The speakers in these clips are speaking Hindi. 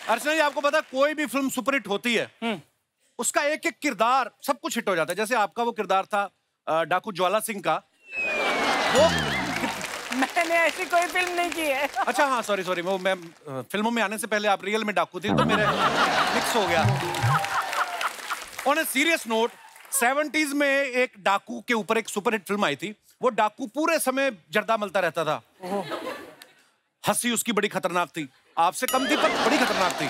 अर्चना जी, आपको पता है कोई भी फिल्म सुपरहिट होती है उसका एक एक किरदार सब कुछ हिट हो जाता है। जैसे आपका वो किरदार था डाकू ज्वाला सिंह का, वो मैंने ऐसी कोई फिल्म नहीं की है। अच्छा हाँ सॉरी वो मैं फिल्मों में आने से पहले आप रियल में डाकू थे तो मेरे मिक्स हो गया। On a serious note, 70s में एक डाकू के ऊपर एक सुपरहिट फिल्म आई थी। वो डाकू पूरे समय जर्दा मलता रहता था। हंसी उसकी बड़ी खतरनाक थी, आपसे कम थी पर बड़ी खतरनाक थी।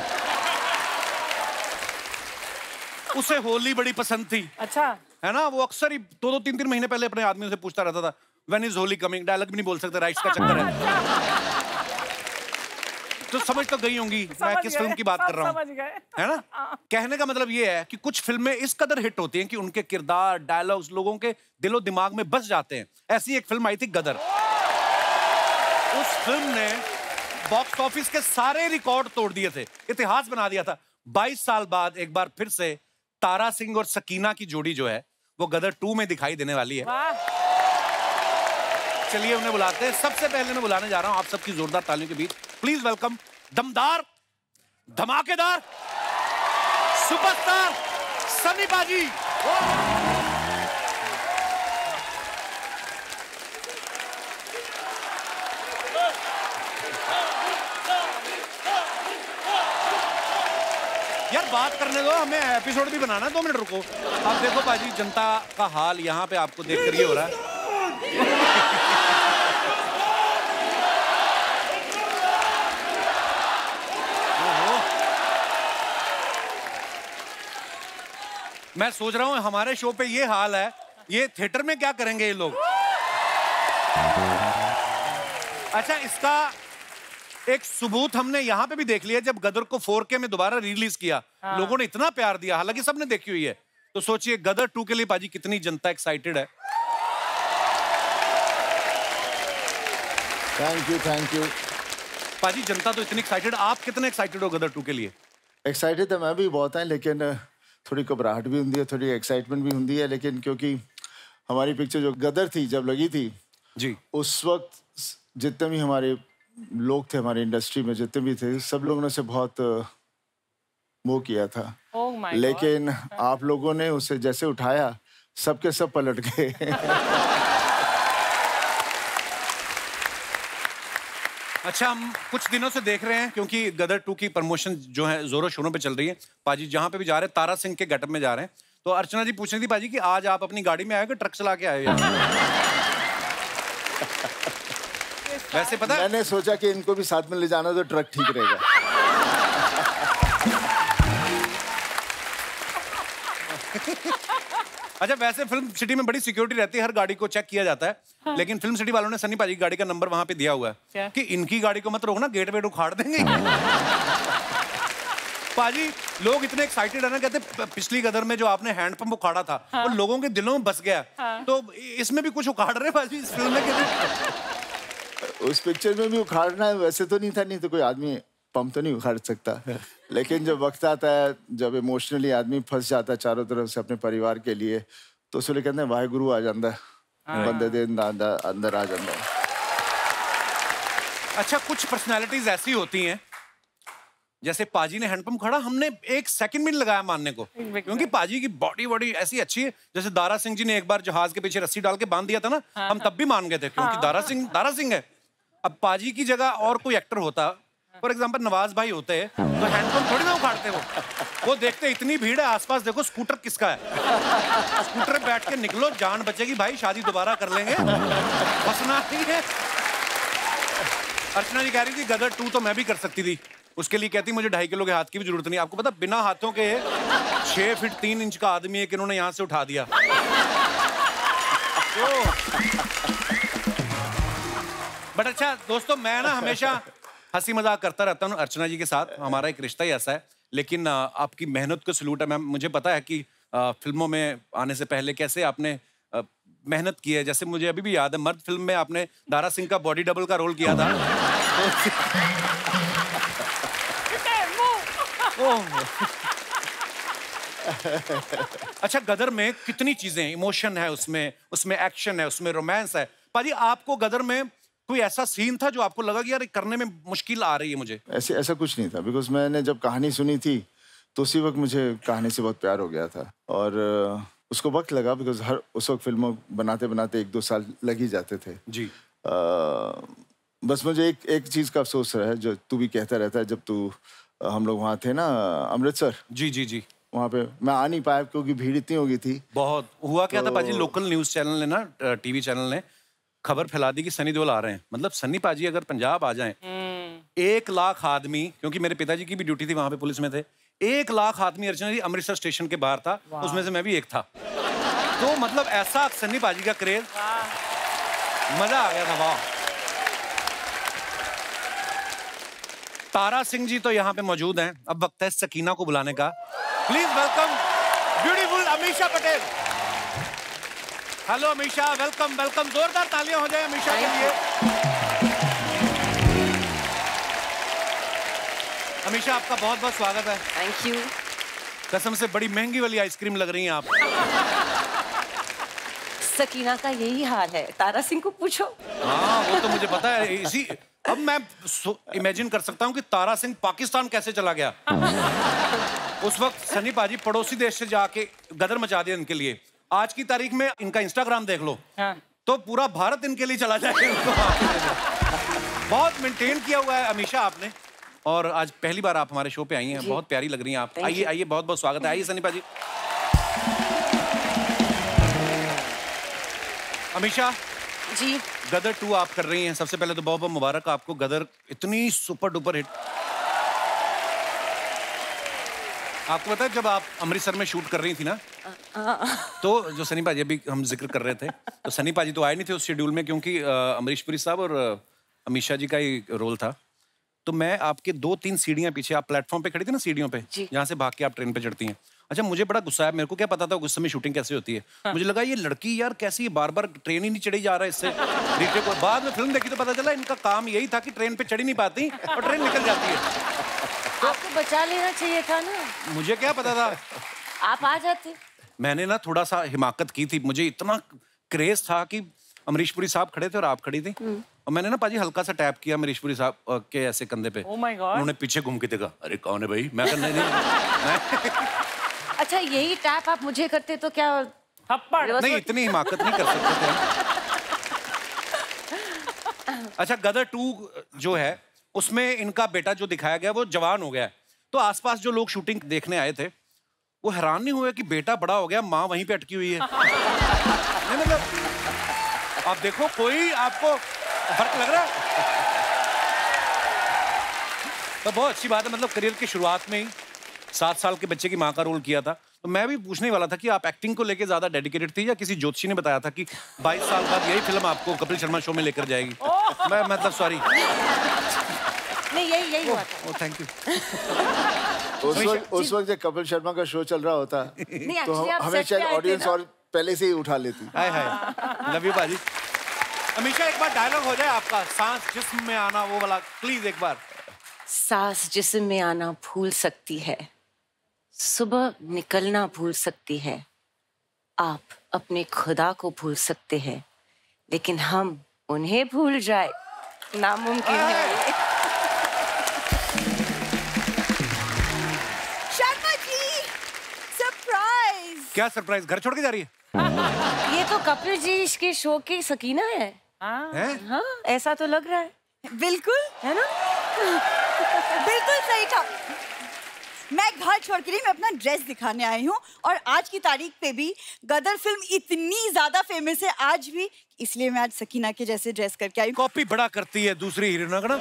उसे होली बड़ी पसंद थी। अच्छा है ना, वो अक्सर ही 2-3 महीने पहले अपने आदमियों से पूछता रहता था when is Holi coming. Dialogue भी नहीं बोल सकते, राइट्स का चक्कर है। तो समझ तो गई होंगी मैं किस फिल्म की बात कर रहा हूँ, है ना। कहने का मतलब ये है कि कुछ फिल्में इस कदर हिट होती हैं कि उनके किरदार, डायलॉग्स लोगों के दिलो दिमाग में बस जाते हैं। ऐसी एक फिल्म आई थी गदर। उस फिल्म ने बॉक्स ऑफिस के सारे रिकॉर्ड तोड़ दिए थे, इतिहास बना दिया था। 22 साल बाद एक बार फिर से तारा सिंह और सकीना की जोड़ी जो है वो गदर 2 में दिखाई देने वाली है। चलिए उन्हें बुलाते हैं। सबसे पहले मैं बुलाने जा रहा हूं आप सबकी जोरदार तालियों के बीच, प्लीज वेलकम दमदार, धमाकेदार, सुपरस्टार सनी पाजी। यार बात करने दो, हमें एपिसोड भी बनाना है। 2 मिनट रुको। अब देखो पाजी, जनता का हाल यहाँ पे आपको देख कर ये हो रहा है। मैं सोच रहा हूँ हमारे शो पे ये हाल है, ये थिएटर में क्या करेंगे ये लोग। अच्छा, इसका एक सबूत हमने यहाँ पे भी देख लिया जब गदर को 4K में दोबारा रिलीज किया। लोगों ने इतना प्यार दिया, हालांकि सबने देखी हुई है। तो सोचिए गदर 2 के लिए पाजी कितनी जनता एक्साइटेड है। थैंक यू पाजी, जनता तो इतनी एक्साइटेड, आप कितने एक्साइटेड हो गदर 2 के लिए? एक्साइटेड तो मैं भी बहुत है, लेकिन थोड़ी घबराहट भी होती है, थोड़ी एक्साइटमेंट भी होती है। लेकिन क्योंकि हमारी पिक्चर जो गदर थी जब लगी थी जी, उस वक्त जितने भी हमारे लोग थे हमारी इंडस्ट्री में, जितने भी थे, सब लोगों ने उसे बहुत वो किया था। लेकिन आप लोगों ने उसे जैसे उठाया, सबके सब पलट गए। अच्छा, हम कुछ दिनों से देख रहे हैं क्योंकि गदर 2 की प्रमोशन जो है जोरों शोरों पे चल रही है। पाजी जहां पे भी जा रहे हैं तारा सिंह के गेटअप में जा रहे हैं। तो अर्चना जी पूछ रही थी पाजी कि आज आप अपनी गाड़ी में आए कि ट्रक चला के आए हो? वैसे पता है, मैंने सोचा कि इनको भी साथ में ले जाना तो ट्रक ठीक रहेगा। अच्छा, वैसे फिल्म सिटी में बड़ी सिक्योरिटी रहती है, हर गाड़ी को चेक किया जाता है। हाँ। लेकिन फिल्म सिटी वालों ने सनी पाजी की गाड़ी का नंबर वहां पे दिया हुआ है कि इनकी गाड़ी को मत रोकना, गेट वेट उखाड़ देंगे। पाजी लोग इतने एक्साइटेड है ना, कहते पिछली गदर में जो आपने हैंडपंप उखाड़ा था वो लोगों के दिलों में बस गया। तो इसमें भी कुछ उखाड़ रहे पाजी इस फिल्म में? उस पिक्चर में भी उखाड़ना है वैसे तो नहीं था, नहीं तो कोई आदमी पंप तो नहीं उखाड़ सकता। लेकिन जब वक्त आता है, जब इमोशनली आदमी फंस जाता है चारों तरफ से अपने परिवार के लिए, तो उसके लिए कहते हैं वाहेगुरु आ जाता है, बंदे दे अंदर आ जाता है। अच्छा, कुछ पर्सनालिटीज ऐसी होती हैं, जैसे पाजी ने हैंडपंप खड़ा, हमने 1 सेकंड भी नहीं लगाया मानने को, क्योंकि पाजी की बॉडी ऐसी अच्छी है। जैसे दारा सिंह जी ने एक बार जहाज के पीछे रस्सी डाल के बांध दिया था ना, हम तब भी मान गए थे क्योंकि दारा सिंह है। अब पाजी की जगह और कोई एक्टर होता, फॉर एग्जांपल नवाज भाई होते, तो हैंडपंप थोड़ी ना उखाड़ते। वो देखते इतनी भीड़ है आसपास, देखो स्कूटर किसका है, स्कूटर पे बैठ के निकलो, जान बचेगी भाई, शादी दोबारा कर लेंगे, फंसना नहीं है। अर्चना जी कह रही थी गदर 2 तो मैं भी कर सकती थी, उसके लिए कहती मुझे 2.5 किलो के हाथ की भी जरूरत नहीं। आपको पता बिना हाथों के 6 फीट 3 इंच का आदमी है कि इन्होंने यहां से उठा दिया। बट अच्छा दोस्तों, मैं ना हमेशा हंसी मजाक करता रहता हूँ अर्चना जी के साथ, हमारा एक रिश्ता ही ऐसा है। लेकिन आपकी मेहनत को सलूट है मैम। मुझे पता है कि फिल्मों में आने से पहले कैसे आपने मेहनत की है। जैसे मुझे अभी भी याद है, मर्द फिल्म में आपने दारा सिंह का बॉडी डबल का रोल किया था। अच्छा, गदर में कितनी चीजें, इमोशन है उसमें एक्शन है, उसमें रोमांस है। पाजी आपको गदर में कोई ऐसा सीन था जो आपको लगा कि यार करने में मुश्किल आ रही है मुझे? ऐसा कुछ नहीं था, बिकॉज मैंने जब कहानी सुनी थी तो उसी वक्त मुझे कहानी से बहुत प्यार हो गया था। और उसको वक्त लगा, बिकॉज उस वक्त फिल्मों बनाते बनाते 1-2 साल लग ही जाते थे जी। बस मुझे एक चीज़ का अफसोस है, जो तू भी कहता रहता है, जब हम लोग वहाँ थे ना अमृतसर। जी जी जी। वहाँ पे मैं आ नहीं पाया क्योंकि भीड़ इतनी हो गई थी। बहुत हुआ क्या था पाजी, लोकल न्यूज़ चैनल ने ना, टीवी चैनल ने खबर फैला दी कि सनी देओल आ रहे हैं। मतलब सनी पाजी अगर पंजाब आ जाएं, 1 लाख आदमी, क्योंकि मेरे पिताजी की भी ड्यूटी थी वहां पे, पुलिस में थे, 1 लाख आदमी अर्चना जी अमृतसर स्टेशन के बाहर था, उसमें से मैं भी एक था। तो मतलब ऐसा सनी पाजी का क्रेज, मजा आ गया था। वाह। तारा सिंह जी तो यहाँ पे मौजूद हैं, अब वक्त है सकीना को बुलाने का। Please welcome beautiful Amisha Patel. Hello Amisha, welcome welcome, जोरदार तालियां हो जाए अमीषा के लिए। अमीषा आपका बहुत बहुत स्वागत है। Thank you. कसम से बड़ी महंगी वाली आइसक्रीम लग रही हैं आप। सकीना का यही हाल है, तारा सिंह को पूछो। हाँ वो तो मुझे पता है। इसी अब मैं इमेजिन कर सकता हूँ कि तारा सिंह पाकिस्तान कैसे चला गया। उस वक्त सनी पाजी पड़ोसी देश से जाके गदर मचा दिया इनके लिए। आज की तारीख में इनका इंस्टाग्राम देख लो, हाँ। तो पूरा भारत इनके लिए चला जाएगा। बहुत मेंटेन किया हुआ है अमीषा आपने, और आज पहली बार आप हमारे शो पे आई हैं। बहुत प्यारी लग रही हैं आप। आइए आइए, बहुत बहुत स्वागत है। आइए सनी पाजी। अमीषा जी, गदर 2 आप कर रही हैं। सबसे पहले तो बहुत बहुत मुबारक आपको, गदर इतनी सुपर डुपर हिट। आपको पता है जब आप अमृतसर में शूट कर रही थी ना, तो जो सनी पाजी अभी हम जिक्र कर रहे थे, तो सनी पाजी तो आए नहीं थे उस शेड्यूल में, क्योंकि अमरीश पुरी साहब और अमीषा जी का ही रोल था। तो मैं आपके 2-3 सीढ़ियां पीछे, आप प्लेटफॉर्म पे खड़ी थी ना सीढ़ियों पे, जहाँ से भाग के आप ट्रेन पे चढ़ती हैं। अच्छा, मुझे बड़ा गुस्सा है, मेरे को क्या पता था गुस्से में शूटिंग कैसे होती है। मुझे लगा ये लड़की यार कैसी बार बार ट्रेन ही नहीं चढ़ी जा रहा है इससे। रीटे को बाद में फिल्म देखी तो पता चला इनका काम यही था कि ट्रेन पे चढ़ी नहीं पाती और ट्रेन निकल जाती है। तो आपको बचा लेना चाहिए था ना। मुझे क्या पता था, आप आ जाते। मैंने ना थोड़ा सा हिमाकत की थी। मुझे इतना क्रेज था कि अमरीश पुरी साहब खड़े थे और आप खड़ी थी, और मैंने ना पाजी हल्का सा टैप किया अमरीश पुरी साहब के ऐसे कंधे पे। Oh my God. उन्होंने पीछे घूम के देखा, अरे कौन है भाई? मैं कहने नहीं। अच्छा, यही टैप आप मुझे करते तो क्या? थप्पड़ नहीं, इतनी हिमाकत नहीं कर सकते थे। अच्छा, गदर 2 जो है उसमें इनका बेटा जो दिखाया गया वो जवान हो गया है। तो आसपास जो लोग शूटिंग देखने आए थे वो हैरान नहीं हुए कि बेटा बड़ा हो गया, माँ वहीं पे अटकी हुई है? नहीं मतलब आप देखो, कोई आपको फर्क लग रहा है? तो बहुत अच्छी बात है। मतलब करियर की शुरुआत में ही 7 साल के बच्चे की माँ का रोल किया था। तो मैं भी पूछने ही वाला था कि आप एक्टिंग को लेके ज्यादा डेडिकेटेड थी, या किसी ज्योतिषी ने बताया था कि 22 साल बाद यही फिल्म आपको कपिल शर्मा शो में लेकर जाएगी? मैं मतलब सॉरी, नहीं, यही हुआ था। Thank you. उस वक्त जब कपिल शर्मा का शो चल रहा होता नहीं, तो actually आप हमें set पे शायद आए थे ऑडियंस ना। और पहले से ही उठा लेती। हाय हाय, लव यू बाजी। अमीषा एक बार डायलॉग हो जाए आपका, सांस जिस्म में आना, वो वाला प्लीज एक बार। सांस जिस्म में आना भूल सकती है, सुबह निकलना भूल सकती है, आप अपने खुदा को भूल सकते हैं, लेकिन हम उन्हें भूल जाए नामुमकिन है। शर्मा जी, सरप्राइज। क्या सरप्राइज? घर छोड़ के जा रही है? ये तो कपिल जी के शो की सकीना है। हैं? हाँ, ऐसा तो लग रहा है, बिल्कुल है ना? बिल्कुल सही था। मैं घर छोड़ के नहीं, मैं अपना ड्रेस दिखाने आई हूँ, और आज की तारीख पे भी गदर फिल्म इतनी ज्यादा फेमस है आज भी, इसलिए मैं आज सकीना के जैसे ड्रेस करके आई हूँ। कॉपी बड़ा करती है दूसरी हीरोइनों का ना।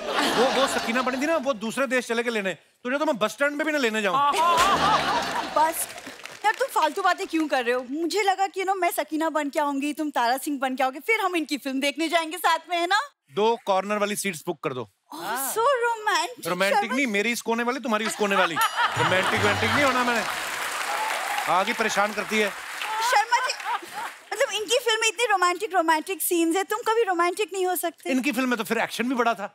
वो सकीना बनी थी ना, वो दूसरे देश चले के लेने, तुझे तो मैं बस स्टैंड पे भी ना लेने जाऊँ। बस यार, तुम फालतू बातें क्यों कर रहे हो? मुझे लगा कि मैं सकीना बन के आऊंगी, तुम तारा सिंह बन के आओगे, फिर हम इनकी फिल्म देखने जाएंगे साथ में, है ना? 2 कॉर्नर वाली सीट्स बुक कर दो। So romantic. रोमांटिक नहीं, मेरी इस कोने वाली, तुम्हारी उस कोने वाली। रोमांटिक नहीं होना मैंने, आगे परेशान करती है। शर्मा जी, मतलब इनकी फिल्म में इतनी रोमांटिक सीन्स है, तुम कभी रोमांटिक नहीं हो सकते? इनकी फिल्म में तो फिर एक्शन भी बड़ा था।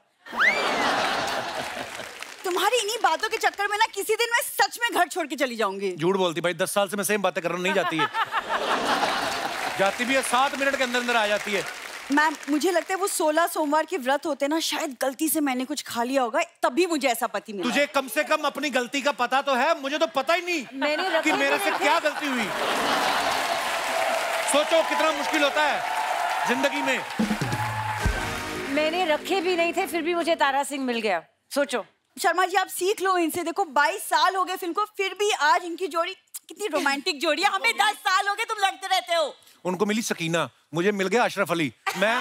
तुम्हारी इन्हीं बातों के चक्कर में ना किसी दिन मैं सच में घर छोड़ के चली जाऊंगी। झूठ बोलती भाई, 10 साल से मैं सेम बातें कर रहा हूँ, नहीं जाती है। जाती भी है 7 मिनट के अंदर अंदर आ जाती है। मैम मुझे लगता है वो 16 सोमवार के व्रत होते ना, शायद गलती से मैंने कुछ खा लिया होगा, तभी मुझे ऐसा पति मिला। तुझे कम से कम अपनी गलती का पता तो है, मुझे तो पता ही नहीं कि मेरे से क्या गलती हुई। सोचो कितना मुश्किल होता है जिंदगी में। मैंने रखे भी नहीं थे, फिर भी मुझे तारा सिंह मिल गया। सोचो शर्मा जी, आप सीख लो इनसे। देखो 22 साल हो गए फिल्म को, फिर भी आज इनकी जोड़ी कितनी रोमांटिक जोड़ी है। हमें 10 साल हो गए तुम लड़ते रहते हो। उनको मिली सकीना, मुझे मिल गया अशरफ अली। मैं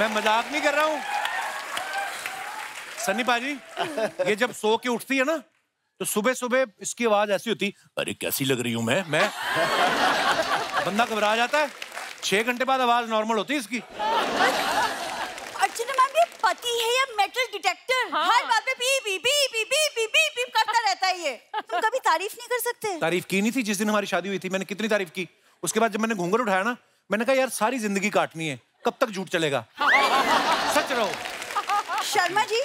मजाक नहीं कर रहा हूँ। सन्नी पाजी, ये जब सो के उठती है ना, तो सुबह सुबह इसकी आवाज ऐसी होती, अरे कैसी लग रही हूं मैं। बंदा घबरा जाता है। 6 घंटे बाद आवाज नॉर्मल होती है इसकी। अर्चना मैम, ये पति है या मेटल डिटेक्टर? हाँ। हर बात पे P P P P P P P P करता रहता है ये। तुम कभी तारीफ नहीं कर सकते? तारीफ की नहीं थी जिस दिन हमारी शादी हुई थी, मैंने कितनी तारीफ की। उसके बाद जब मैंने घूंघट उठाया ना, मैंने कहा यार सारी जिंदगी काटनी है, कब तक झूठ चलेगा। सच रहो। शर्मा जी,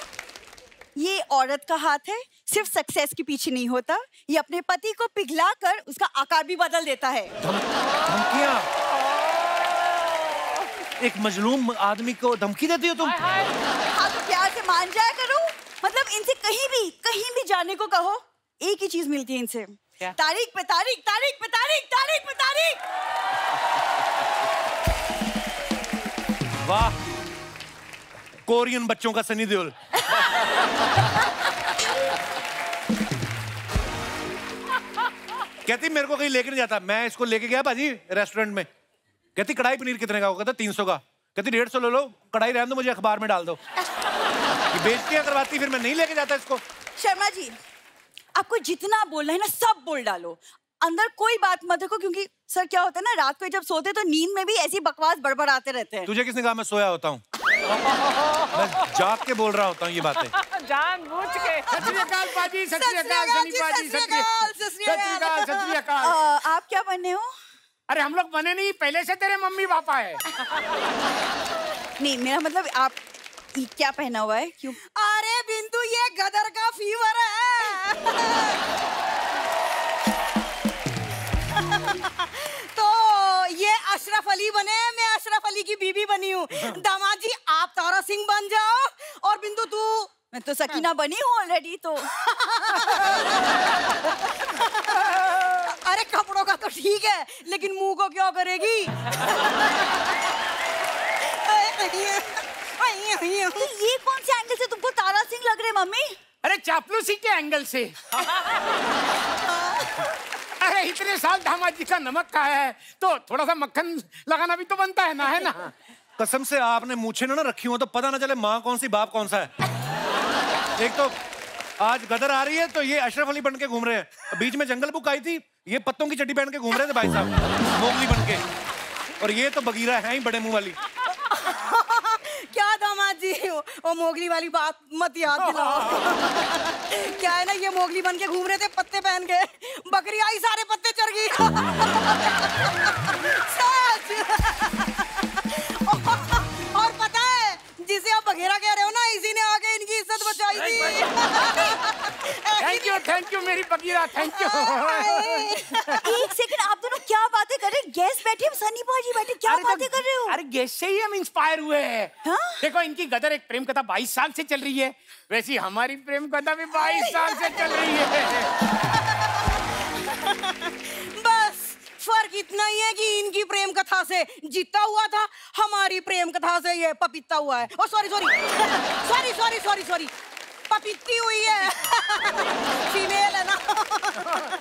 ये औरत का हाथ है, सिर्फ सक्सेस के पीछे नहीं होता, ये अपने पति को पिघला कर उसका आकार भी बदल देता है। धमकियां? एक मजलूम आदमी को धमकी देती हो तुम? हाँ तो प्यार से मान जाया करो। मतलब इनसे कहीं भी जाने को कहो, एक ही चीज मिलती है इनसे, तारीख पे तारीख, तारीख पे तारीख, तारीख पे तारीख। वाह, कोरियन बच्चों का सनी देओल। कहती मेरे को कहीं लेके नहीं जाता। मैं इसको लेके गया बाजी रेस्टोरेंट में। कहती कढ़ाई पनीर कितने का होगा? कहता 300 का। कहती 150 ले लो, कढ़ाई रहने दो, मुझे अखबार में डाल दो। ये बेइज्जतियां करवाती, फिर मैं नहीं लेके जाता इसको। शर्मा जी, आपको जितना बोलना है ना सब बोल डालो, अंदर कोई बात मत रखो, क्योंकि सर क्या होता है ना, रात को जब सोते तो नींद में भी ऐसी बकवास बड़बड़ाते रहते हैं। तुझे किसने कहा मैं सोया होता हूँ? मैं जाग के बोल रहा होता हूँ ये बातें। जानबूझ के। सत श्री अकाल पाजी, सत श्री अकाल सनी पाजी, सत श्री अकाल, सत श्री अकाल। आप क्या बने हो? अरे हम लोग बने नहीं, पहले से तेरे मम्मी पापा है। नहीं, मेरा मतलब आप ये क्या पहना हुआ है? क्यों? अरे बिंदु, ये गदर का फीवर है। तो ये अशरफ अली बने, मैं अशरफ अली की बीबी बनी हूँ। दामाद जी आप तारा सिंह बन जाओ, और बिंदु तू। मैं तो सकीना बनी हूँ ऑलरेडी तो। अरे कपड़ों का तो ठीक है, लेकिन मुंह को क्या करेगी? ये कौन से एंगल से तुमको तारा सिंह लग रहे मम्मी? अरे चापलूसी के एंगल से। अरे इतने साल दामाद जी का नमक खाया है, तो थोड़ा सा मक्खन लगाना भी तो बनता है ना, है ना? कसम से आपने मूछें ना रखी हो तो पता ना चले माँ कौन सी बाप कौन सा है। एक तो आज गदर आ रही है तो ये अशरफ अली बन के घूम रहे हैं। बीच में जंगल बुक आई थी, ये पत्तों की चड्डी पहन के घूम रहे थे भाई साहब, मोगली बन के। और ये तो बगीरा है ही बड़े मुंह वाली। क्या दामाद जी, वो मोगली वाली बात मत याद दिलाओ। क्या है ना, ये मोगली बन के घूम रहे थे पत्ते पहन के, बकरी आई सारे पत्ते चढ़ गई। और पता है, जिसे आप बघेरा कह रहे हो ना, इसी ने आके इनकी इज्जत बचाई थी। थैंक यू मेरी बगीरा, थैंक यू। एक सेकंड, आप दोनों क्या बातें कर रहे हैं? गेस्ट बैठे, सनी भाजी बैठे, क्या बातें कर रहे हो? अरे गेस्ट से ही हम इंस्पायर हुए हैं। हाँ? देखो इनकी गदर एक प्रेम कथा 22 साल से चल रही है, वैसी हमारी प्रेम कथा भी 22 साल से चल रही है। बस फर्क इतना ही है कि इनकी प्रेम कथा से जीता हुआ था, हमारी प्रेम कथा से ये पपीता हुआ है। Oh sorry sorry sorry sorry sorry, पपीती हुई है। फीमेल है ना।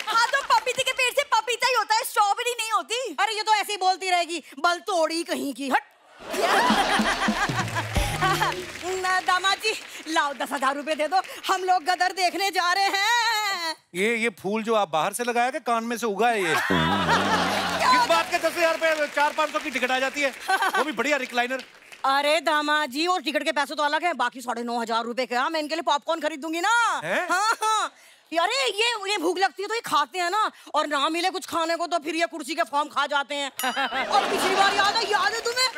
हाँ तो पपीते के पेड़ से पपीता ही होता है, स्ट्रॉबेरी नहीं होती। अरे ये तो ऐसे ही बोलती रहेगी, बल तोड़ी कहीं की। हट। दामाद जी लाओ 10,000 रुपए दे दो, हम लोग गदर देखने जा रहे हैं। ये फूल जो आप बाहर से लगाया कि कान में से उगा है ये? किस बात के 10,000 रुपए 400-500 की टिकट आ जाती है, वो भी बढ़िया रिक्लाइनर। अरे दामाद जी, और टिकट के पैसे तो अलग है, बाकी 9,500 रुपए का मैं इनके लिए पॉपकॉर्न खरीद दूंगी ना। है? हाँ हाँ, अरे ये भूख लगती है तो ये खाते हैं ना, और ना मिले कुछ खाने को तो फिर ये कुर्सी के फॉर्म खा जाते हैं। और पिछली बार याद है तुम्हें?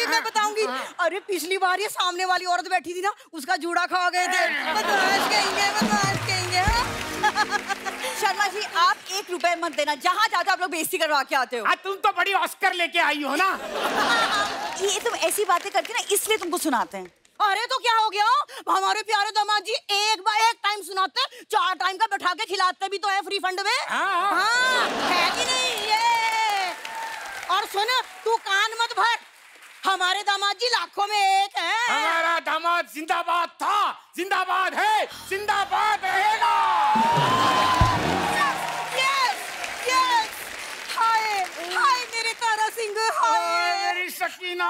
मैं बताऊंगी। अरे पिछली बार ये सामने वाली औरत बैठी थी ना, उसका जूड़ा खा गए थे। बदमाश कहेंगे। शर्मा जी, आप 1 रुपए मत देना, जहाँ जाते आप लोग बेइज्जती करवा के आते हो। तुम तो बड़ी ऑस्कर लेके आई हो ना। ये तुम ऐसी बातें करती ना, इसलिए तुमको सुनाते हैं। अरे तो क्या हो गया, हमारे प्यारे दामाद जी एक टाइम सुनाते, 4 टाइम का बैठा के खिलाते भी तो है फ्री फंड में। हाँ, है कि नहीं ये? और सुन, तू कान मत भर, हमारे दामाद जी लाखों में एक है। हमारा दामाद जिंदाबाद था, जिंदाबाद है, जिंदाबाद रहेगा। हाय मेरे तारा सिंह, हाय मेरी शकीना,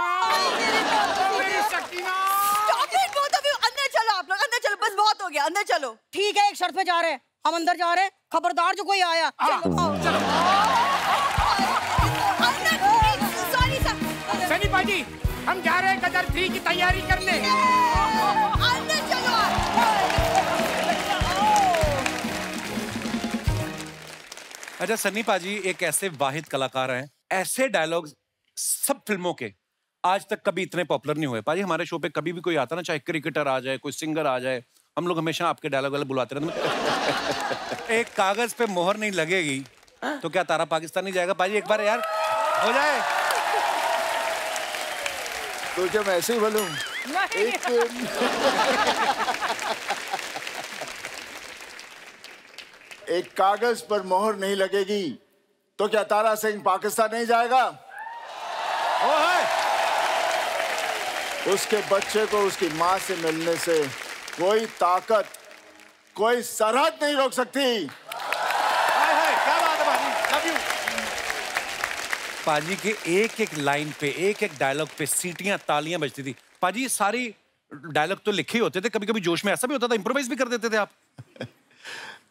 मेरी शकीना। अंदर चलो, आप लोग अंदर चलो, बस बहुत हो गया, अंदर चलो। ठीक है, एक शर्त पे जा रहे हैं, हम अंदर जा रहे हैं, खबरदार जो कोई आया। Sorry sir. सनी पाजी, हम जा रहे हैं गदर 3 की तैयारी करने। अंदर चलो। अच्छा, सन्नी पाजी एक ऐसे वाहिद कलाकार हैं, ऐसे डायलॉग्स सब फिल्मों के आज तक कभी इतने पॉपुलर नहीं हुए। पाजी हमारे शो पे कभी भी कोई आता ना, चाहे क्रिकेटर आ जाए, कोई सिंगर आ जाए, हम लोग हमेशा आपके डायलॉग वाले बुलाते रहते। एक कागज पे मोहर नहीं लगेगी तो क्या तारा पाकिस्तान नहीं जाएगा? पाजी एक बार यार हो जाए तो क्या मैं ऐसे ही बोलूं? एक कागज पर मोहर नहीं लगेगी तो क्या तारा सिंह पाकिस्तान नहीं जाएगा? उसके बच्चे को उसकी माँ से मिलने से कोई ताकत, कोई सरहद नहीं रोक सकती। क्या बात है पाजी, लव यू। पाजी के एक लाइन पे, एक डायलॉग पे सीटियां, तालियां बजती थी। पाजी सारी डायलॉग तो लिखे ही होते थे, कभी कभी जोश में ऐसा भी होता था इम्प्रोवाइज भी कर देते थे आप?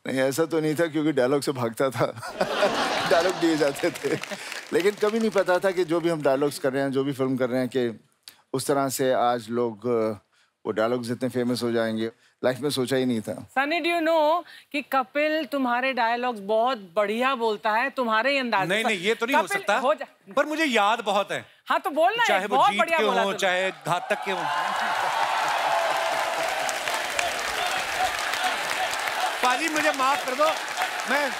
नहीं, ऐसा तो नहीं था क्योंकि डायलॉग से भागता था। डायलॉग दिए जाते थे, लेकिन कभी नहीं पता था कि जो भी हम डायलॉग्स कर रहे हैं, जो भी फिल्म कर रहे हैं, कि उस तरह से आज लोग वो डायलॉग्स इतने फेमस हो जाएंगे, लाइफ में सोचा ही नहीं था। सनी, डू यू नो कि कपिल तुम्हारे डायलॉग्स बहुत बढ़िया बोलता है, तुम्हारे अंदाज में। नहीं, ये तो नहीं हो सकता, पर मुझे याद बहुत है। हाँ तो बोलना है, चाहे वो बहुत जीत बढ़िया के बोला हो, चाहे घातक के हो। पाजी मुझे माफ कर दो, मैं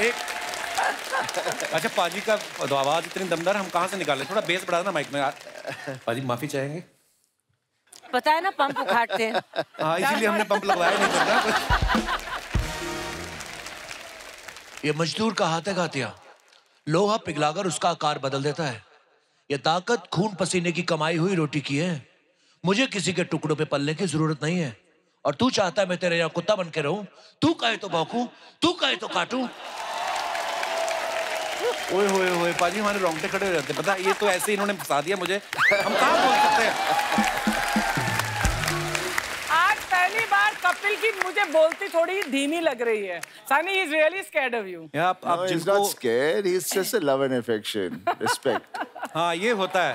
एक अच्छा, पाजी का आवाज इतनी दमदार, हम कहाँ से निकाले? थोड़ा बेस बढ़ा ना माइक में यार। पाजी माफी चाहेंगे? पता है ना, पंप उखाड़ते हैं। हाँ, इसीलिए हमने पंप लगवाया नहीं करना। ये मजदूर का हाथ है घातिया, लोहा पिघलाकर उसका आकार बदल देता है। ये ताकत खून पसीने की कमाई हुई रोटी की है। मुझे किसी के टुकड़ों पे पलने की जरूरत नहीं है। और तू चाहता है मैं तेरे यहाँ कुत्ता बन के रहूं? तू कहे तो भौंकूं, तू कहे तो काटूं। ओए होए होए पाजी, हमारे रोंगटे खड़े हो जाते। पता ये तो ऐसे इन्होंने फंसा दिया मुझे, हम कहाँ बोल सकते हैं। आज पहली बार कपिल की मुझे बोलती थोड़ी धीमी लग रही है। Sunny is really scared of you. आप No, he's not scared. He's just a love and affection, respect. हाँ, ये होता है।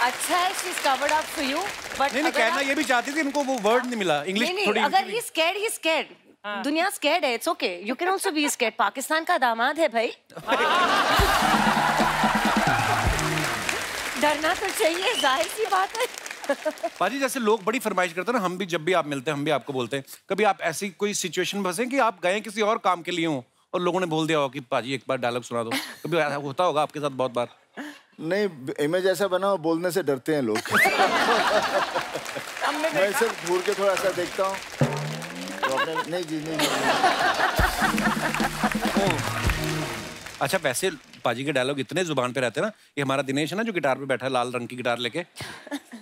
अच्छा है, she's covered up for you, but नहीं, कहना ये भी चाहती थी, इनको वो वर्ड नहीं मिला इंग्लिश थोड़ी। अगर he's scared, दुनिया scared है, it's okay. You can also be scared. Pakistan का दामाद है भाई। डरना तो चाहिए, जाहिर सी बात है। पाजी जैसे लोग बड़ी फरमाइश करते हैं ना, हम भी जब भी आप मिलते हैं हम भी आपको बोलते हैं, कभी आप ऐसी कोई सिचुएशन फंसे कि आप गए किसी और काम के लिए हो और लोगों ने बोल दिया हो कि पाजी एक बार डायलॉग सुना दो, कभी ऐसा होता होगा आपके साथ? बहुत बार। नहीं, इमेज ऐसा बना, बोलने से डरते हैं लोग। मैं सिर्फ घूर के थोड़ा सा देखता हूँ तो अपने नहीं जी नहीं। अच्छा, वैसे पाजी के डायलॉग इतने जुबान पे रहते हैं ना। ये हमारा दिनेश है ना, जो गिटार पे बैठा है, लाल रंग की गिटार लेके।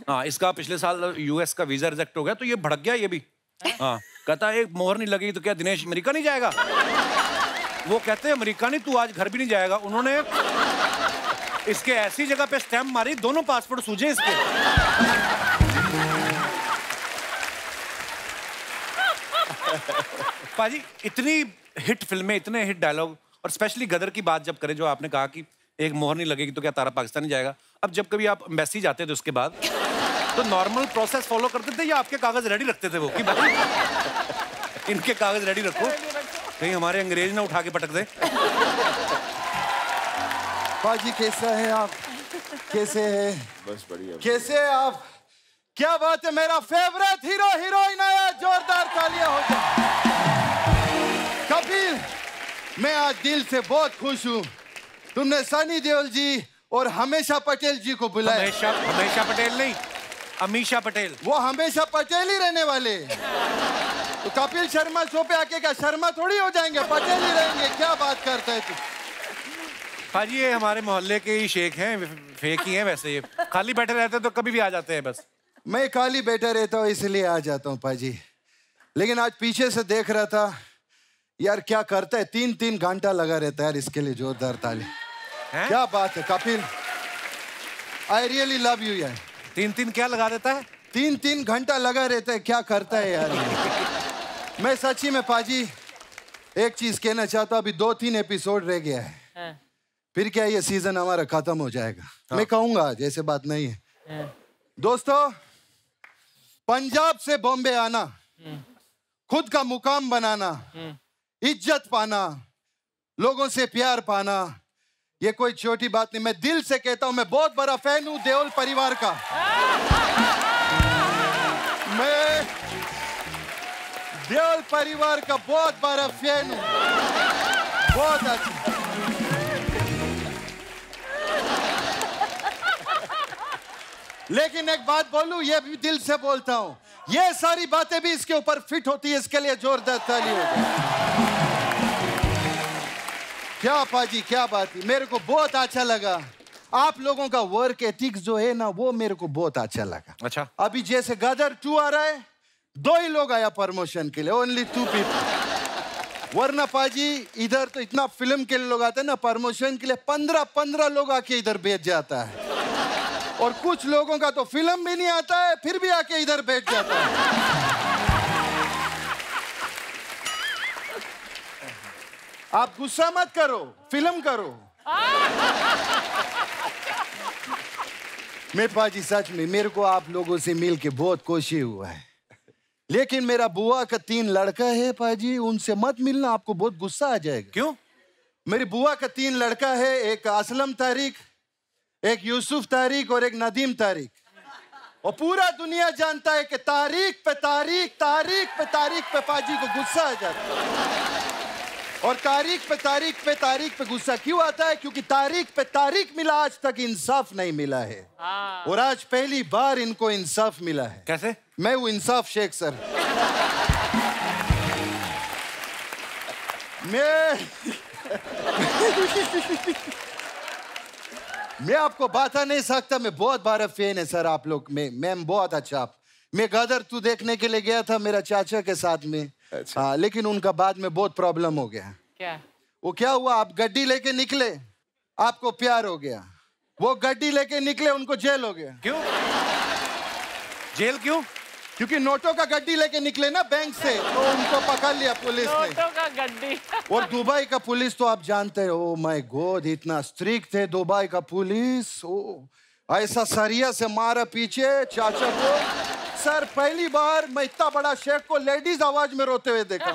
हाँ, इसका पिछले साल यूएस का वीजा रिजेक्ट हो गया तो ये भड़क गया ये भी। हाँ, कहता है एक मोहर नहीं लगी तो क्या दिनेश अमेरिका नहीं जाएगा? वो कहते हैं अमेरिका नहीं, तू आज घर भी नहीं जाएगा। उन्होंने इसके ऐसी जगह पे स्टैम्प मारी, दोनों पासपोर्ट सूझे इसके। पाजी इतनी हिट फिल्में, इतने हिट डायलॉग, और स्पेशली गदर की बात जब करें, जो आपने कहा कि एक मोहर नहीं लगेगी तो क्या तारा पाकिस्तान नहीं जाएगा। अब जब कभी आप एम्बेसी जाते थे उसके बाद तो नॉर्मल प्रोसेस फॉलो करते थे या आपके कागज रेडी रखते थे वो कि भाई इनके कागज रेडी रखो कहीं हमारे अंग्रेज ना उठा के पटक दे। पाजी कैसा है आप? कैसे है? बस बढ़िया। कैसे है आप? क्या बात है, मेरा फेवरेट हीरो हीरोइन आया, जोरदार तालियां हो जाए। कपिल, मैं आज दिल से बहुत खुश हूँ। तुमने सनी देओल जी और हमेशा पटेल जी को बुलाया। हमेशा पटेल नहीं, अमीषा पटेल। वो हमेशा पटेल ही रहने वाले। तो कपिल शर्मा शो पे आके क्या शर्मा थोड़ी हो जाएंगे, पटेल ही रहेंगे। क्या बात करता है तू? पाजी ये हमारे मोहल्ले के ही शेख हैं, फेक ही हैं वैसे। ये खाली बैठे रहते तो कभी भी आ जाते हैं बस। मैं खाली बैठा रहता हूँ इसलिए आ जाता हूँ पाजी। लेकिन आज पीछे से देख रहा था यार, क्या करता है, 3-3 घंटा लगा रहता है यार इसके लिए। जोरदार ताली। क्या बात है Kapil, I really love you यार। 3-3 क्या लगा देता है? 3-3 घंटा लगा रहता है, क्या करता है यार। मैं सच्ची में पाजी एक चीज कहना चाहता हूँ, अभी 2-3 एपिसोड रह गया है, फिर क्या ये सीजन हमारा खत्म हो जाएगा। मैं कहूंगा आज, ऐसे बात नहीं है। दोस्तों, पंजाब से बॉम्बे आना, खुद का मुकाम बनाना, इज्जत पाना, लोगों से प्यार पाना, ये कोई छोटी बात नहीं। मैं दिल से कहता हूं, मैं बहुत बड़ा फैन हूं देओल परिवार का। मैं देओल परिवार का बहुत बड़ा फैन हूं। बहुत अच्छा। लेकिन एक बात बोलूं, ये भी दिल से बोलता हूं, ये सारी बातें भी इसके ऊपर फिट होती है। इसके लिए जोरदार ताली हो जाए। क्या पाजी, क्या बात है। मेरे को बहुत अच्छा लगा आप लोगों का वर्क एथिक्स जो है ना, वो मेरे को बहुत अच्छा लगा। अच्छा, अभी जैसे गदर 2 आ रहा है, 2 ही लोग आया प्रमोशन के लिए, ओनली 2 पीपल। वरना पाजी इधर तो इतना फिल्म के लिए लोग आते हैं ना प्रमोशन के लिए, 15 लोग आके इधर बैठ जाता है। और कुछ लोगों का तो फिल्म भी नहीं आता है, फिर भी आके इधर बैठ जाता है। आप गुस्सा मत करो, फिल्म करो। मैं पाजी सच में मेरे को आप लोगों से मिल के बहुत खुशी हुआ है। लेकिन मेरा बुआ का 3 लड़का है पाजी, उनसे मत मिलना, आपको बहुत गुस्सा आ जाएगा। क्यों? मेरी बुआ का 3 लड़का है, एक असलम तारिक, एक यूसुफ तारिक और एक नदीम तारिक। और पूरा दुनिया जानता है कि तारीख पे पाजी को गुस्सा आ जाता है। और तारीख पे गुस्सा क्यों आता है? क्योंकि तारीख मिला, आज तक इंसाफ नहीं मिला है। और आज पहली बार इनको इंसाफ मिला है। कैसे? मैं हूं इंसाफ शेख सर। मैं आपको बता नहीं सकता, मैं बहुत बड़ा फैन है सर आप लोग। मैं बहुत अच्छा। मैं गदर 2 देखने के लिए गया था मेरा चाचा के साथ में। अच्छा। लेकिन उनका बाद में बहुत प्रॉब्लम हो गया। क्या? वो क्या हुआ, आप गड्डी लेके निकले, आपको प्यार हो गया। वो गड्डी लेके निकले, उनको जेल हो गया। क्यों? जेल क्यों? क्योंकि नोटों का गड्डी लेके निकले ना बैंक से, तो उनको पकड़ लिया पुलिस ने। नोटों का गड्डी। और दुबई का पुलिस तो आप जानते हो, ओ माय गॉड, इतना स्ट्रिक्ट है दुबई का पुलिस। ओ ऐसा सरिया से मारा पीछे चाचा को। सर पहली बार मैं इतना बड़ा शेख को लेडीज आवाज में रोते हुए देखा।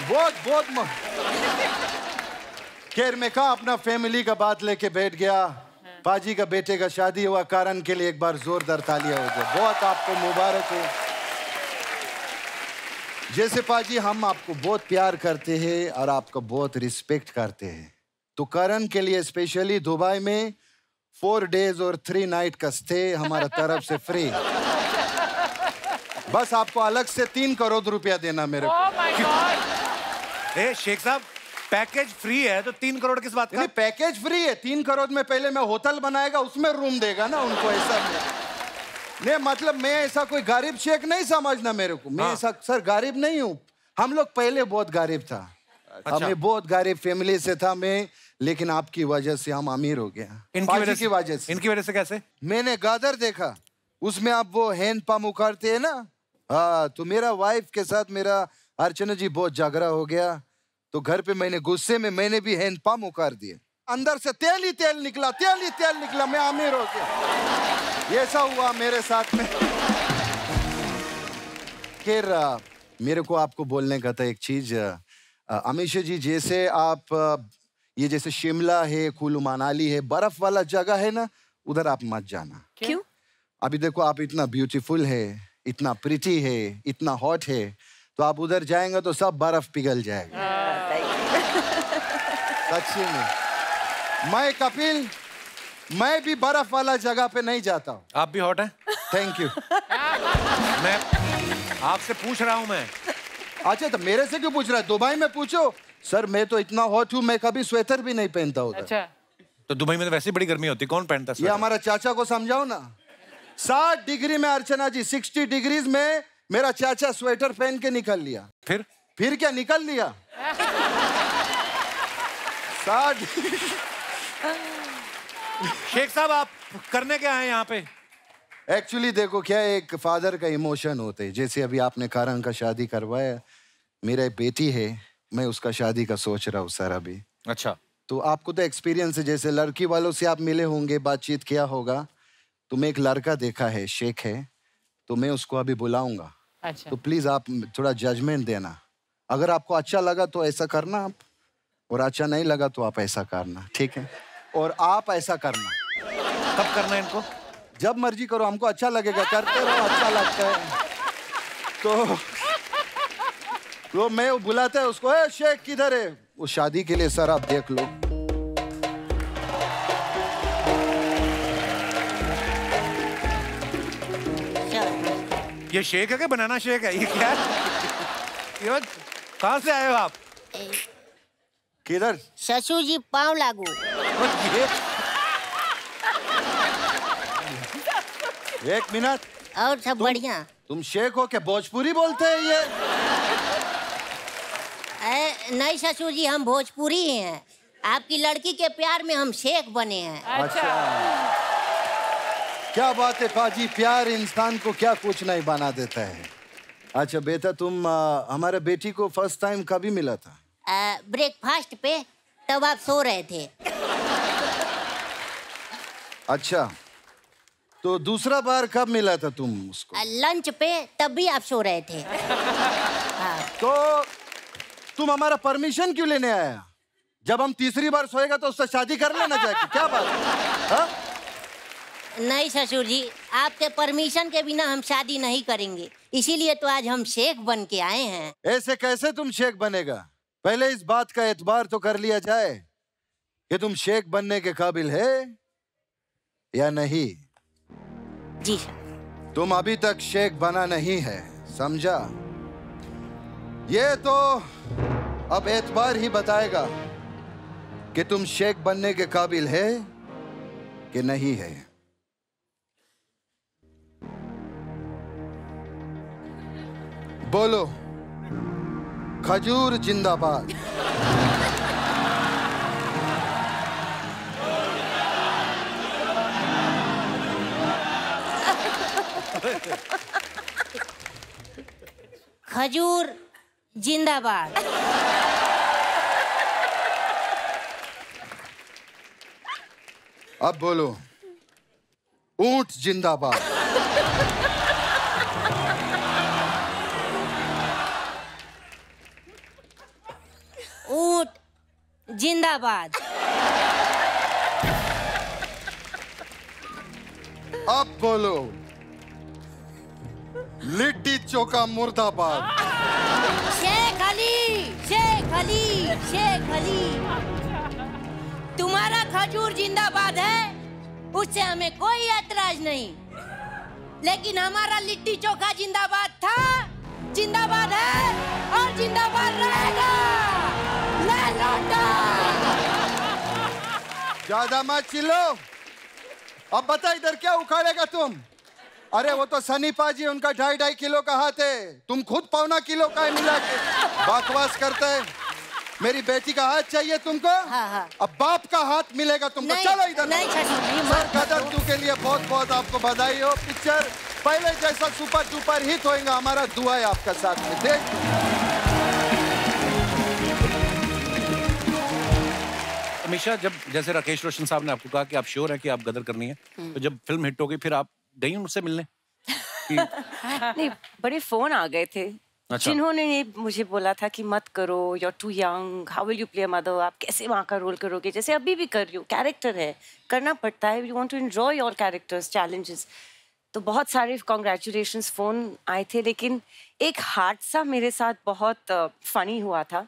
बहुत खैर मैं कहा अपना फैमिली का बात लेके बैठ गया। पाजी का बेटे का शादी हुआ, कारण के लिए एक बार जोरदार तालियां हो जाए। बहुत आपको मुबारक हो। जैसे पाजी हम आपको बहुत प्यार करते हैं और आपका बहुत रिस्पेक्ट करते हैं, तो करण के लिए स्पेशली दुबई में 4 डेज और 3 नाइट का स्टे हमारा तरफ से फ्री। बस आपको अलग से 3 करोड़ रुपया देना मेरे को। Oh my God! ए शेख साहब, पैकेज फ्री है तो 3 करोड़ किस बात का? नहीं, पैकेज फ्री है। 3 करोड़ में पहले मैं होटल बनाएगा, उसमें रूम देगा ना उनको। ऐसा नहीं, मतलब मैं ऐसा कोई गरीब शेख नहीं समझना मेरे को। मैं ऐसा सर गरीब नहीं हूँ। हम लोग पहले बहुत गरीब था। अच्छा। हमें बहुत गरीब फैमिली से था मैं, लेकिन आपकी वजह से हम अमीर हो गया। इनकी वजह से। इनकी वजह से कैसे? मैंने गदर देखा, उसमें आप वो हैंड पंप उखाड़ते हैं ना। हाँ, तो मेरा वाइफ के साथ मेरा अर्चना जी बहुत झगड़ा हो गया, तो घर पे मैंने गुस्से में मैंने भी हैंड पंप उखाड़ दिए। अंदर से तेल ही तेल निकला, मैं अमीर हो गया। ये ऐसा हुआ मेरे साथ में। खैर मेरे को आपको बोलने का था एक चीज। अमीशा जी, जैसे आप ये जैसे शिमला है, कुल्लू मनाली है, बर्फ वाला जगह है ना, उधर आप मत जाना। क्यों? अभी देखो आप इतना ब्यूटीफुल है, इतना प्रिटी है, इतना हॉट है, तो आप उधर जाएंगे तो सब बर्फ पिघल जाएगा। सच्ची में। मैं कपिल, मैं भी बर्फ वाला जगह पे नहीं जाता हूँ। आप भी हॉट हैं? Thank you. मैं आपसे पूछ रहा हूँ मैं। अच्छा, तो मेरे से क्यों पूछ रहा है? दुबई में पूछो। सर मैं तो इतना हॉट हूँ, मैं कभी स्वेटर भी नहीं पहनता उधर। अच्छा। तो दुबई में तो वैसे ही बड़ी गर्मी होती, कौन पहनता? ये हमारा चाचा को समझाओ ना। 60 डिग्री में अर्चना जी, 60 डिग्रीज में मेरा चाचा स्वेटर पहन के निकल लिया। फिर क्या निकल लिया? 60। शेख साहब, आप करने क्या हैं यहाँ पे? एक्चुअली देखो क्या, एक फादर का इमोशन होते है। जैसे अभी आपने कारण का शादी करवाया, मेरा एक बेटी है, मैं उसका शादी का सोच रहा हूँ सर अभी। अच्छा। तो आपको तो एक्सपीरियंस है, जैसे लड़की वालों से आप मिले होंगे, बातचीत किया होगा, तो मैं एक लड़का देखा है, शेख है, तो मैं उसको अभी बुलाऊंगा। अच्छा। तो प्लीज आप थोड़ा जजमेंट देना। अगर आपको अच्छा लगा तो ऐसा करना आप, और अच्छा नहीं लगा तो आप ऐसा करना, ठीक है? और आप ऐसा करना। कब करना है इनको? जब मर्जी करो, हमको अच्छा लगेगा, करते रहो, अच्छा लगता है तो मैं वो बुलाता है उसको, ए शेख किधर है? वो शादी के लिए सर आप देख लो। ये शेक है क्या? बनाना शेक है ये? क्या है? ये कहाँ से आए हो आप? किधर? ससुर जी पाँव लागू। एक मिनट। और सब बढ़िया? तुम शेख हो क्या? भोजपुरी बोलते हैं ये? नहीं ससुर जी, हम भोजपुरी ही हैं। आपकी लड़की के प्यार में हम शेख बने हैं। अच्छा। क्या बात है पाजी, प्यार इंसान को क्या कुछ नहीं बना देता है। अच्छा बेटा, तुम हमारे बेटी को फर्स्ट टाइम कभी मिला था? ब्रेकफास्ट पे, तब आप सो रहे थे। अच्छा, तो दूसरा बार कब मिला था तुम उसको? लंच पे, तब भी आप सो रहे थे। हाँ। तो तुम हमारा परमिशन क्यों लेने आया? जब हम तीसरी बार सोएगा तो उससे शादी कर लेना जाके, क्या बात है? नहीं ससुर जी, आपके परमिशन के बिना हम शादी नहीं करेंगे, इसीलिए तो आज हम शेख बन के आए हैं। ऐसे कैसे तुम शेख बनेगा? पहले इस बात का एतबार तो कर लिया जाए कि तुम शेख बनने के काबिल है या नहीं। जी। तुम अभी तक शेख बना नहीं है, समझा? ये तो अब एतबार ही बताएगा कि तुम शेख बनने के काबिल है कि नहीं है। बोलो, खजूर जिंदाबाद। खजूर जिंदाबाद। अब बोलो, ऊंट जिंदाबाद। ऊंट जिंदाबाद। अब बोलो, लिट्टी चोखा मुर्दाबाद। शेख अली, शेख अली, शेख अली। तुम्हारा खजूर जिंदाबाद है, उससे हमें कोई ऐतराज नहीं, लेकिन हमारा लिट्टी चोखा जिंदाबाद था, जिंदाबाद है और जिंदाबाद रहेगा। ले लौटा। ज्यादा मत चिल्लो। अब बता इधर क्या उखाड़ेगा तुम? अरे वो तो सनी पाजी, उनका 2.5 किलो का हाथ है, तुम खुद 1.25 किलो का मिला के बकवास करते है। मेरी बेटी का हाथ चाहिए तुमको? हाँ हाँ। अब बाप का हाथ मिलेगा तुमको। चलो इधर। नहीं सर गदर 2 के लिए बहुत बहुत आपको बधाई हो। पिक्चर पहले जैसा सुपर डुपर हिट होएगा, हमारा दुआ है आपका साथ में। देख अमीशा, जब जैसे राकेश रोशन साहब ने आपको कहा कि आप श्योर हैं कि आप गदर करनी है, तो जब फिल्म हिट हो गई फिर आप गई उनसे मिलने? नहीं, बड़े फोन आ गए थे जिन्होंने मुझे बोला था कि मत करो, you are too young, how will you play mother, आप कैसे वहाँ का रोल करोगे, जैसे अभी भी कर रही हूँ, कैरेक्टर है, करना पड़ता है, you want to enjoy your characters, challenges. तो बहुत सारे कॉन्ग्रेचुलेशंस फ़ोन आए थे, लेकिन एक हादसा मेरे साथ बहुत फ़नी हुआ था।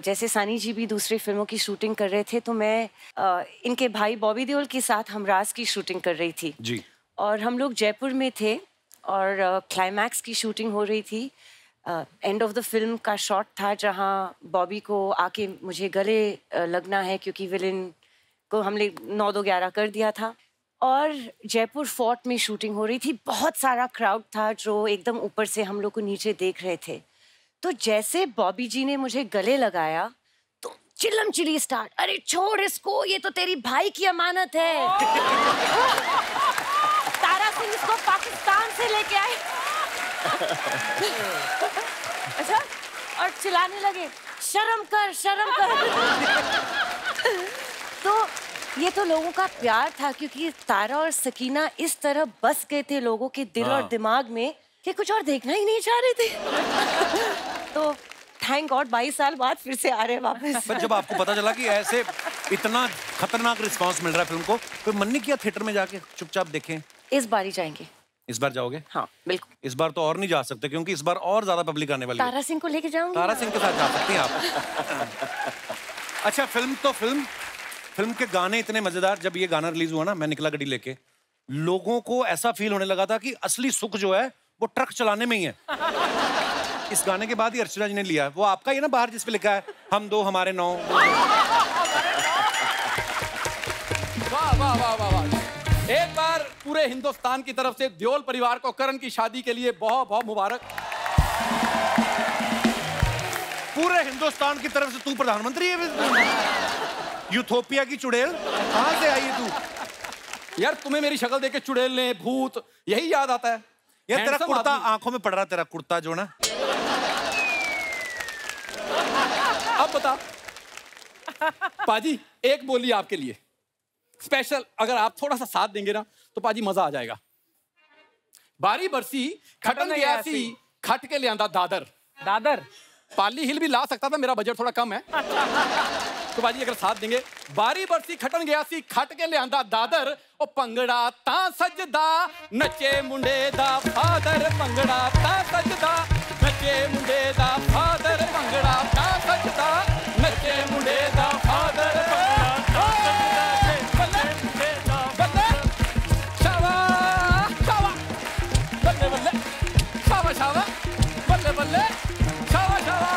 जैसे सनी जी भी दूसरी फिल्मों की शूटिंग कर रहे थे, तो मैं इनके भाई बॉबी देओल के साथ हमराज की शूटिंग कर रही थी जी। और हम लोग जयपुर में थे और क्लाइमैक्स की शूटिंग हो रही थी। एंड ऑफ द फिल्म का शॉट था जहाँ बॉबी को आके मुझे गले लगना है, क्योंकि विलेन को हमने 9-2-11 कर दिया था। और जयपुर फोर्ट में शूटिंग हो रही थी, बहुत सारा क्राउड था जो एकदम ऊपर से हम लोग को नीचे देख रहे थे। तो जैसे बॉबी जी ने मुझे गले लगाया तो चिल्लम चिल्ली स्टार्ट, अरे छोड़ इसको, ये तो तेरी भाई की अमानत है। तारा सिंह इसको पाकिस्तान से लेके आए। अच्छा, और चिल्लाने लगे, शर्म कर, शर्म कर। तो ये तो लोगों का प्यार था, क्योंकि तारा और सकीना इस तरह बस गए थे लोगों के दिल और दिमाग में कि कुछ और देखना ही नहीं चाह रहे थे। तो थैंक गॉड 22 साल बाद फिर से आ रहे हैं वापस। पर जब आपको पता चला कि ऐसे इतना खतरनाक रिस्पांस मिल रहा है फिल्म को, तो मन नहीं किया थिएटर में जाके चुपचाप देखें? इस बार ही जाएंगे। इस बार जाओगे? हाँ बिल्कुल। इस बार तो और नहीं जा सकते, क्योंकि इस बार और ज्यादा पब्लिक आने वाली है। तारा सिंह को लेके जाऊंगी। तारा सिंह के साथ जा सकती हैं आप। अच्छा, फिल्म के गाने इतने मजेदार। जब ये गाना रिलीज हुआ ना, मैं निकला गड्डी लेके, लोगों को ऐसा फील होने लगा था कि असली सुख जो है वो ट्रक चलाने में ही है। इस गाने के बाद ही अर्चना जी ने लिया। वो आपका ही ना बाहर जिस पे लिखा है, हम 2 हमारे 9। वाह वाह वाह वाह वाह। एक बार पूरे हिंदुस्तान की तरफ से देओल परिवार को करण की शादी के लिए बहुत बहुत मुबारक। पूरे हिंदुस्तान की तरफ से तू प्रधानमंत्री है। यूथोपिया की चुड़ैल कहां से आई तू? यार तुम्हें मेरी शक्ल देख के चुड़ैल, भूत यही याद आता है। यार तेरा कुर्ता आंखों में पड़ रहा, तेरा कुर्ता जो ना। अब बता पाजी, एक बोली आपके लिए स्पेशल, अगर आप थोड़ा सा साथ देंगे ना तो पाजी मजा आ जाएगा। बारी बरसी खटन गया सी, खट के ले आंदा दादर। दादर पाली हिल भी ला सकता था, मेरा बजट थोड़ा कम है। तो बाजी अगर साथ देंगे, बारी बरसी खटन गया सी, खट के ले आंदा दादर। ओ पंगड़ा ता सजदा नचे मुंडे दा फादर, पंगड़ा ता सजदा नचे मुंडे दा फादर, पंगड़ा ता सजदा नचे मुंडे दा फादर, पंगड़ा ता सजदा नचे मुंडे दा बल्ले शावा शावा बल्ले बल्ले शावा शावा बल्ले बल्ले शावा शावा।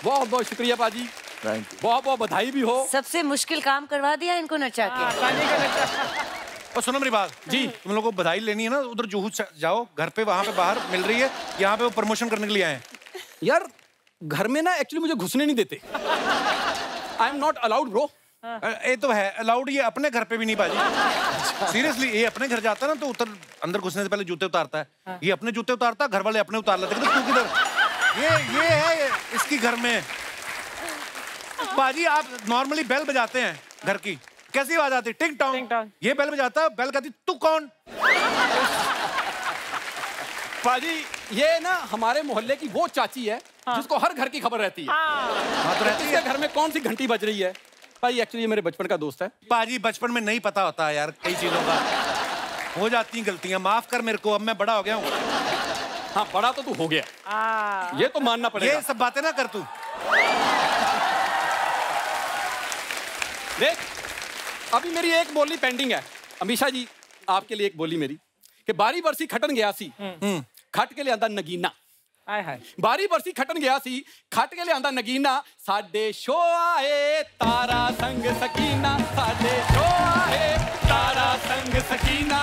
बहुत बहुत शुक्रिया पाजी, बहुत बहुत बधाई भी हो। सबसे मुश्किल काम करवा दिया इनको नचा के। और सुनो मेरी बात जी, तुम लोगों को बधाई लेनी है ना, उधर जुहू जाओ, घर पे वहां पे बाहर मिल रही है, यहाँ पे वो प्रमोशन करने के लिए आए हैं। यार घर में ना एक्चुअली मुझे घुसने नहीं देते। I am not allowed bro. ये तो है अलाउड, ये अपने घर पे भी नहीं बाजी। सीरियसली, ये अपने घर जाता है ना तो अंदर घुसने से पहले जूते उतारता है। ये अपने जूते उतारता है, घर वाले अपने उतार लेते हैं। तू किधर? ये है इसकी घर में। बाजी आप नॉर्मली बेल बजाते हैं घर की, कैसी आवाज आती? टिंग टॉन्ग। ये बेल बजाता है, बेल कहती तू कौन? पाजी ये ना हमारे मोहल्ले की वो चाची है जिसको हर घर की खबर रहती है। हाँ तो रहती है। घर में कौन सी घंटी बज रही है। भाई एक्चुअली ये मेरे बचपन का दोस्त है। पाजी बचपन में नहीं पता होता यार, कई चीजों का हो जाती हैं गलतियां, माफ कर मेरे को, अब मैं बड़ा हो गया हूँ। हाँ बड़ा तो तू हो गया, ये तो मानना पड़ेगा। ये सब बातें ना कर तू। देख अभी मेरी एक बोली पेंडिंग है। अमीशा जी आपके लिए एक बोली मेरी कि बारी बरसी खटन गया सी, खट के ले आंदा नगीना। बारी बरसी खटन गया सी, खट के ले आंदा नगीना। साडे शो आए तारा संग सकीना, साडे शो आए तारा संग सकीना,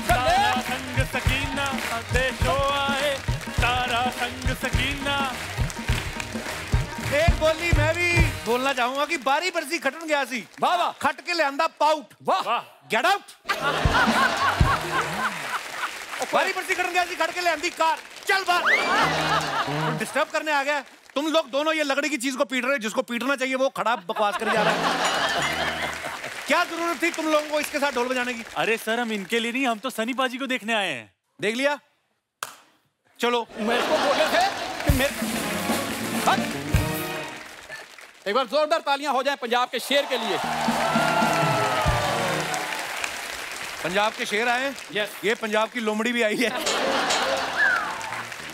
तारा संग सकीना, साडे शो आए तारा संग सकीना। एक बोली मैं भी बोलना चाहूंगा कि बारी बरसी खटन गया सी, वाह वाह, खट के ले आंदा पाउट। वाह, गेट आउट। बारी बरसी खटन गया सी, खट के ले आंदी कार, चल बाहर। डिस्टर्ब करने आ गया, तुम लोग दोनों ये लकड़ी की चीज को पीट रहे हो, जिसको पीटना चाहिए वो खड़ा बकवास कर जा रहा है। क्या जरूरत थी तुम लोगों को इसके साथ ढोल बजाने की? अरे सर हम इनके लिए नहीं, हम तो सनी पाजी को देखने आए हैं। देख लिया, चलो। मेरे को बोले थे कि मेरे एक बार जोरदार तालियां हो जाएं पंजाब के शेर के लिए। पंजाब के शेर आए। यस। ये पंजाब की लोमड़ी भी आई है।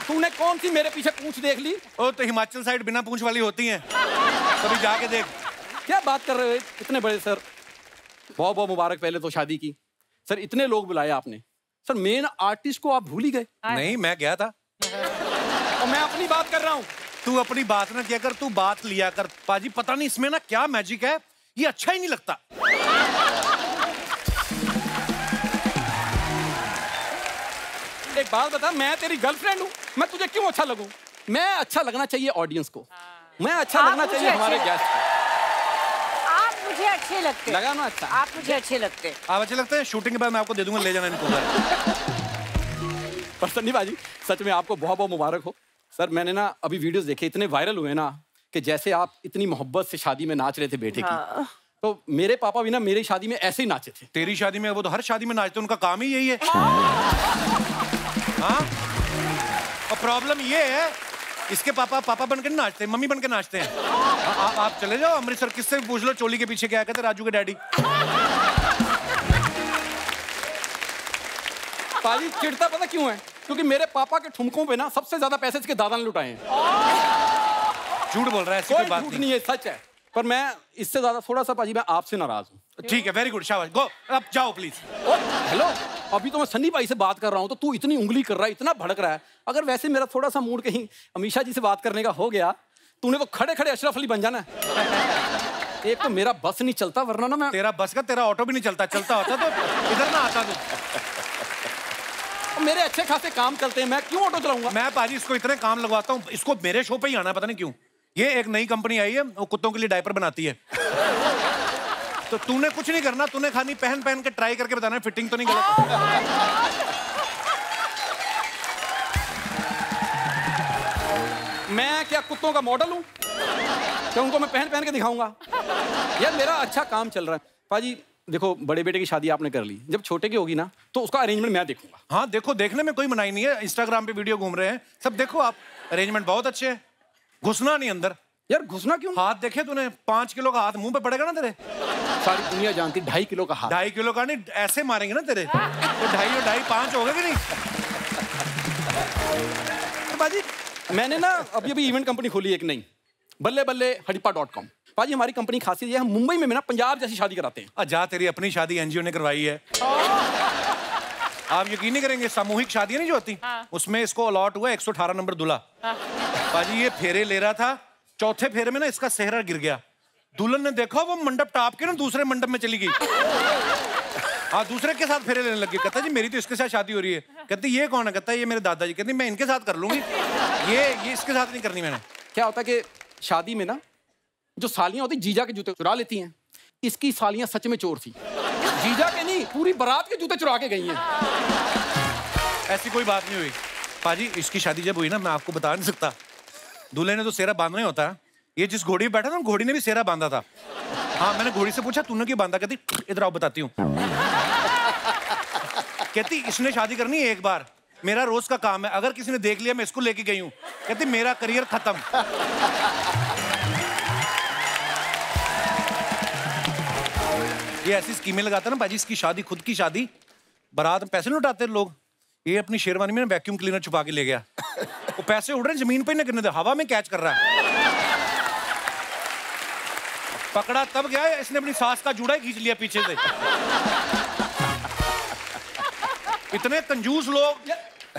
तूने कौन सी मेरे पीछे पूंछ देख ली? ओ तो हिमाचल साइड बिना पूंछ वाली होती हैं, कभी जाके देख। क्या बात कर रहे हो इतने बड़े सर? बहुत बहुत मुबारक पहले तो शादी की। सर इतने लोग बुलाए आपने, सर मेन आर्टिस्ट को आप भूल ही गए। नहीं, मैं गया था। और मैं अपनी बात कर रहा हूँ। तू अपनी बात ना किया कर, तू बात लिया कर। पाजी पता नहीं इसमें ना क्या मैजिक है, ये अच्छा ही नहीं लगता। एक बात बता, मैं तेरी गर्लफ्रेंड हूँ, मैं तुझे क्यों अच्छा लगूं? मैं अच्छा लगना चाहिए ऑडियंस को, मैं अच्छा लगना चाहिए हमारे गेस्ट को। आप मुझे अच्छे लगते लगा ना अच्छा? आप मुझे अच्छे लगते। आप अच्छे लगते हैं। शूटिंग के बाद मैं आपको दे दूंगा, ले जाना इनको। पर सन्नी बाजी सच में आपको बहुत बहुत मुबारक हो। सर मैंने ना अभी वीडियोस देखे, इतने वायरल हुए ना कि जैसे आप इतनी मोहब्बत से शादी में नाच रहे थे बेटे की। तो मेरे पापा भी ना मेरी शादी में ऐसे ही नाचे थे। तेरी शादी में? वो तो हर शादी में नाचते, उनका काम ही यही है। हाँ, और प्रॉब्लम ये है इसके पापा पापा बन के नाचते हैं, मम्मी बन के नाचते हैं। आप चले जाओ अमृतसर, किससे भी पूछ लो चोली के पीछे क्या कहते, राजू के डैडी। पाजी चिढ़ता पता क्यों है? क्योंकि मेरे पापा के ठुमकों पे ना सबसे ज्यादा पैसे इसके दादा ने लुटाए हैं। झूठ बोल रहा है, ऐसी कोई बात नहीं है, सच है। पर मैं इससे ज्यादा थोड़ा सा पाजी मैं आपसे नाराज हूँ। ठीक है, वेरी गुड, शाबाश, गो अब जाओ प्लीज। हेलो, अभी तो मैं सन्नी भाई से बात कर रहा हूँ तो तू इतनी उंगली कर रहा है, इतना भड़क रहा है। अगर वैसे मेरा थोड़ा सा मूड कहीं अमीषा जी से बात करने का हो गया, तूने तो खड़े खड़े अशरफ अली बन जाना है। एक तो मेरा बस नहीं चलता, वरना ना मैं। तेरा बस का, तेरा ऑटो भी नहीं चलता। चलता होता तो इधर ना आता तू। मेरे अच्छे खासे काम चलते हैं, मैं क्यों ऑटो चलाऊंगा? मैं पाजी इसको इतने काम लगवाता हूँ, इसको मेरे शो पे ही आना है, पता नहीं क्यों। ये एक नई कंपनी आई है, वो कुत्तों के लिए डायपर बनाती है। तो तूने कुछ नहीं करना, तूने खाली पहन पहन के ट्राई करके बताना है फिटिंग तो नहीं गलत। मैं क्या कुत्तों का मॉडल हूँ कि उनको मैं पहन पहन के दिखाऊंगा? यार मेरा अच्छा काम चल रहा है। पाजी देखो, बड़े बेटे की शादी आपने कर ली, जब छोटे की होगी ना तो उसका अरेंजमेंट मैं देखूंगा। हाँ देखो, देखने में कोई मनाही नहीं है। इंस्टाग्राम पे वीडियो घूम रहे हैं सब, देखो आप, अरेंजमेंट बहुत अच्छे है। घुसना नहीं अंदर। यार घुसना क्यों? हाथ देखे तूने? 5 किलो का हाथ मुंह पे पड़ेगा ना तेरे। सारी दुनिया जानती 2.5 किलो का हाथ। 2.5 किलो का नहीं, ऐसे मारेंगे ना तेरे तो 2.5 और 2.5 5 हो गए कि नहीं? तो बाजी मैंने ना अभी इवेंट कंपनी खोली एक नई, बल्ले बल्ले हड़िप्पा.com। पाजी हमारी कंपनी खासियत ये है, हम मुंबई में ना पंजाब जैसी शादी कराते हैं। जा, तेरी अपनी शादी एनजीओ ने करवाई है। आप यकीन नहीं करेंगे, सामूहिक शादियां नहीं जो होती, उसमें इसको अलॉट हुआ 118 नंबर दूल्हा। पाजी ये फेरे ले रहा था, चौथे फेरे में ना इसका सेहरा गिर गया। दुल्हन ने देखा, वो मंडप टाप के ना दूसरे मंडप में चली गई। हाँ, दूसरे के साथ फेरे लेने लगी। कहता जी मेरी तो इसके साथ शादी हो रही है। कहती ये कौन है? कहता ये मेरे दादाजी। कहती मैं इनके साथ कर लूंगी, ये इसके साथ नहीं करनी मैंने। क्या होता है कि शादी में ना जो सालियां होती जीजा के जूते चुरा लेती हैं, इसकी सालियां सच में चोर थी। जीजा के नहीं, पूरी बारात के जूते चुरा के गई हैं। ऐसी कोई बात नहीं हुई पाजी। इसकी शादी जब हुई ना, मैं आपको बता नहीं सकता, दूल्हे ने तो सेहरा बांधना ही होता है। ये जिस घोड़ी पे बैठा था, घोड़ी ने भी सेहरा बांधा था। हाँ, मैंने घोड़ी से पूछा तूने क्यों बांधा? कहती इधर आओ बताती हूँ। कहती इसने शादी करनी है एक बार, मेरा रोज का काम है, अगर किसी ने देख लिया मैं इसको लेके गई हूँ। कहती मेरा करियर खत्म। ये ऐसी स्कीमें लगाता है ना पाजी। इसकी शादी, खुद की शादी, बारात में पैसे लुटाते हैं लोग। ये अपनी शेरवानी में वैक्यूम क्लीनर छुपा के ले गया। वो पैसे उड़ रहे हैं, जमीन पे नहीं गिरने दे, हवा में कैच कर रहा है। पकड़ा तब गया, इसने अपनी सास का जूड़ा ही खींच लिया पीछे से। इतने कंजूस लोग।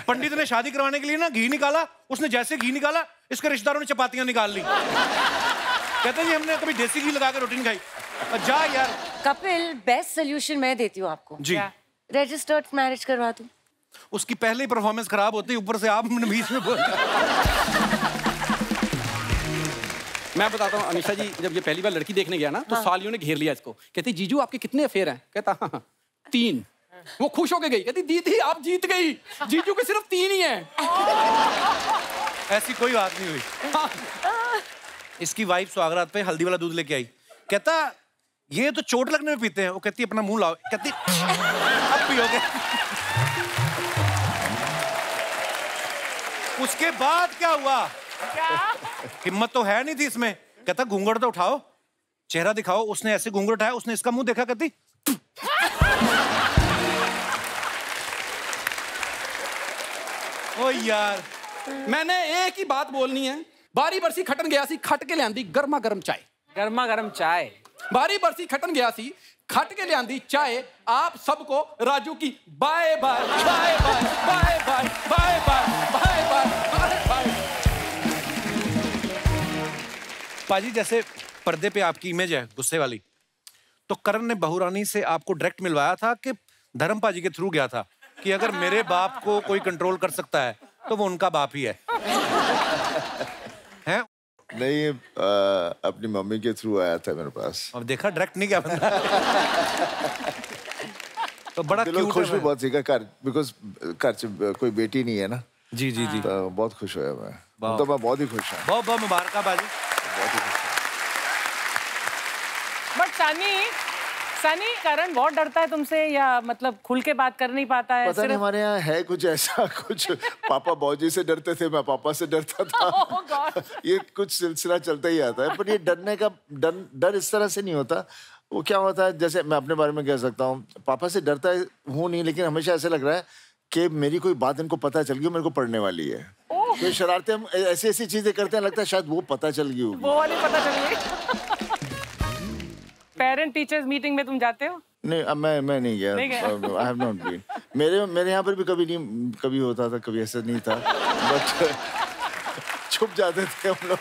पंडित ने शादी करवाने के लिए ना घी निकाला, उसने जैसे घी निकाला, इसके रिश्तेदारों ने चपातियां निकाल ली। कहते हैं हमने कभी देसी घी लगा के रोटी नहीं खाई। जा यार। कपिल, बेस्ट सोल्यूशन मैं देती हूँ आपको जी। रजिस्टर्ड मैरिज करवा दूं। उसकी पहले ही परफॉर्मेंस खराब होती है, ऊपर से आप बीच में बोल। मैं बताता हूँ अमीषा जी, जब ये पहली बार लड़की देखने गया ना तो सालियों ने घेर लिया इसको। कहती जीजू आपके कितने अफेयर हैं? कहता हाँ 3। वो खुश होके गई, कहती दीदी आप जीत गई, जीजू के सिर्फ 3 ही हैं। ऐसी कोई बात नहीं हुई। इसकी वाइफ सुहागरात पे हल्दी वाला दूध लेके आई, कहता ये तो चोट लगने में पीते हैं। वो कहती अपना मुंह लाओ, कहती अब पियोगे। उसके बाद क्या हुआ? हिम्मत तो है नहीं थी इसमें। कहता घूंघट तो उठाओ, चेहरा दिखाओ। उसने ऐसे घूंघट उठाया, उसने इसका मुंह देखा, कहती ओ यार, मैंने एक ही बात बोलनी है। बारी बरसी खटन गया सी, खट के लियांदी गर्मा गर्म चाय। गर्मा गर्म चाय। बारी बरसी खटन गया सी, खट के लियांदी चाय। आप सबको राजू की bye bye bye bye bye bye bye bye bye bye bye. पाजी जैसे पर्दे पे आपकी इमेज है गुस्से वाली, तो करण ने बहू रानी से आपको डायरेक्ट मिलवाया था कि धर्म पाजी के थ्रू गया था कि अगर मेरे बाप को कोई कंट्रोल कर सकता है तो वो उनका बाप ही है? हैं? नहीं, अपनी मम्मी के थ्रू आया था मेरे पास। अब देखा डायरेक्ट नहीं क्या बंदा। तो बड़ा क्यूट खुश भी बहुत सीखा कर, बिकॉज घर कोई बेटी नहीं है ना। जी जी जी, तो बहुत खुश हुआ मैं। तो मैं बहुत ही खुश हूँ। बहुत बहुत मुबारकबाद। बहुत ही खुश। बट सनी करण बहुत डरता है तुमसे, या मतलब खुल के बात कर नहीं पाता है? पता नहीं, हमारे यहाँ है कुछ ऐसा, कुछ पापा बाबूजी से डरते थे, मैं पापा से डरता था। ये कुछ सिलसिला चलता ही आता है। पर ये डरने का डर इस तरह से नहीं होता। वो क्या होता है, जैसे मैं अपने बारे में कह सकता हूँ, पापा से डरता हूँ नहीं, लेकिन हमेशा ऐसा लग रहा है कि मेरी कोई बात इनको पता चल गई, मेरे को पढ़ने वाली है। कोई शरारतें हम ऐसी ऐसी चीजें करते हैं, लगता है शायद वो पता चल गई होगी। वो वाली पता चल गई। पेरेंट टीचर्स मीटिंग में तुम जाते हो? नहीं, अब मैं नहीं गया। I have not been. मेरे यहाँ पर भी कभी होता था, कभी ऐसा नहीं था, बट छुप जाते थे हम लोग।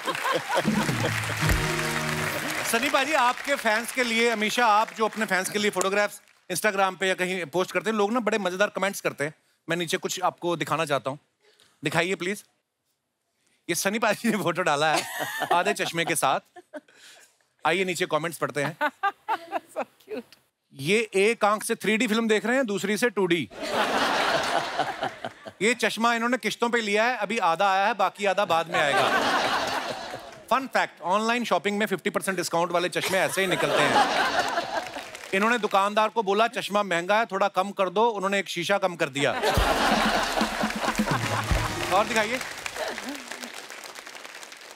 सनी भाजी, आपके फैंस के लिए हमेशा आप जो अपने फैंस के लिए फोटोग्राफ्स इंस्टाग्राम पे या कहीं पोस्ट करते हैं, लोग ना बड़े मजेदार कमेंट्स करते हैं। मैं नीचे कुछ आपको दिखाना चाहता हूँ, दिखाइए प्लीज। ये सनी भाजी ने फोटो डाला है आधे चश्मे के साथ। आइए नीचे कमेंट्स पढ़ते हैं। So cute. ये एक आंख से 3D फिल्म देख रहे हैं, दूसरी से 2D। ये चश्मा इन्होंने किश्तों पे लिया है, अभी आधा आया है, बाकी आधा बाद में आएगा। फन फैक्ट, ऑनलाइन शॉपिंग में 50% डिस्काउंट वाले चश्मे ऐसे ही निकलते हैं। इन्होंने दुकानदार को बोला चश्मा महंगा है, थोड़ा कम कर दो, उन्होंने एक शीशा कम कर दिया। और दिखाइए।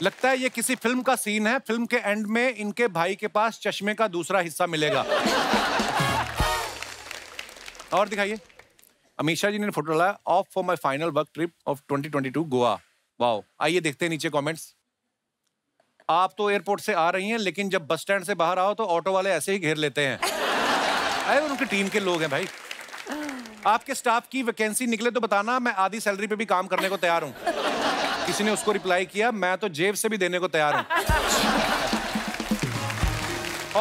लगता है ये किसी फिल्म का सीन है। फिल्म के एंड में इनके भाई के पास चश्मे का दूसरा हिस्सा मिलेगा। और दिखाइए। अमीशा जी ने फोटो डाला, of for my final work trip of 2022 Goa. Wow. आइए देखते हैं नीचे कमेंट्स। आप तो एयरपोर्ट से आ रही हैं, लेकिन जब बस स्टैंड से बाहर आओ तो ऑटो वाले ऐसे ही घेर लेते हैं। अरे उनकी टीम के लोग हैं भाई। आपके स्टाफ की वैकेंसी निकले तो बताना, मैं आधी सैलरी पे भी काम करने को तैयार हूं। किसी ने उसको रिप्लाई किया, मैं तो जेब से भी देने को तैयार हूं।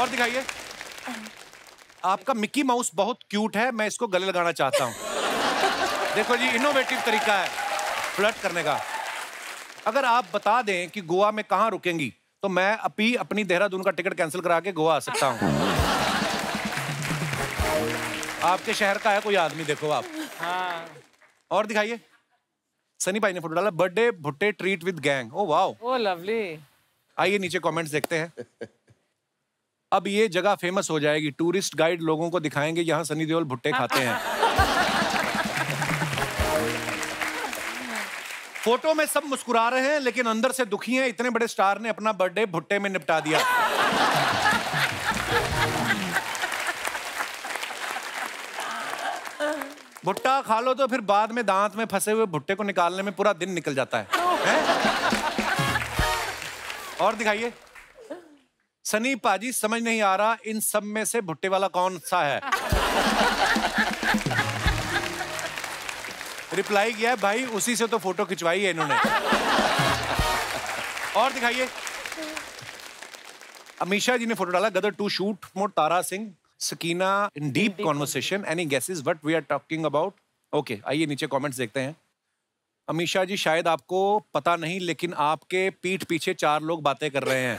और दिखाइए। आपका मिक्की माउस बहुत क्यूट है, मैं इसको गले लगाना चाहता हूं। देखो जी, इनोवेटिव तरीका है फ्लर्ट करने का। अगर आप बता दें कि गोवा में कहां रुकेंगी, तो मैं अभी अपनी देहरादून का टिकट कैंसिल करा के गोवा आ सकता हूं। आपके शहर का है कोई आदमी, देखो आप। हाँ। और दिखाइए। सनी भाई ने फोटो डाला, birthday bhutte treat with gang. Oh wow, oh lovely. आइए नीचे कमेंट्स देखते हैं। अब ये जगह फेमस हो जाएगी, टूरिस्ट गाइड लोगों को दिखाएंगे यहाँ सनी देओल भुट्टे खाते हैं। फोटो में सब मुस्कुरा रहे हैं, लेकिन अंदर से दुखी हैं। इतने बड़े स्टार ने अपना बर्थडे भुट्टे में निपटा दिया। भुट्टा खा लो तो फिर बाद में दांत में फंसे हुए भुट्टे को निकालने में पूरा दिन निकल जाता है? और दिखाइए। सनी पाजी, समझ नहीं आ रहा इन सब में से भुट्टे वाला कौन सा है। रिप्लाई किया है, भाई उसी से तो फोटो खिंचवाई है इन्होंने। और दिखाइए। अमीशा जी ने फोटो डाला, Gadar two shoot more Tara Singh Sakina in deep conversation. Any guesses what we are talking about? Okay, आइए नीचे कमेंट्स देखते हैं। अमीशा जी, शायद आपको पता नहीं, लेकिन आपके पीठ पीछे 4 लोग बातें कर रहे हैं।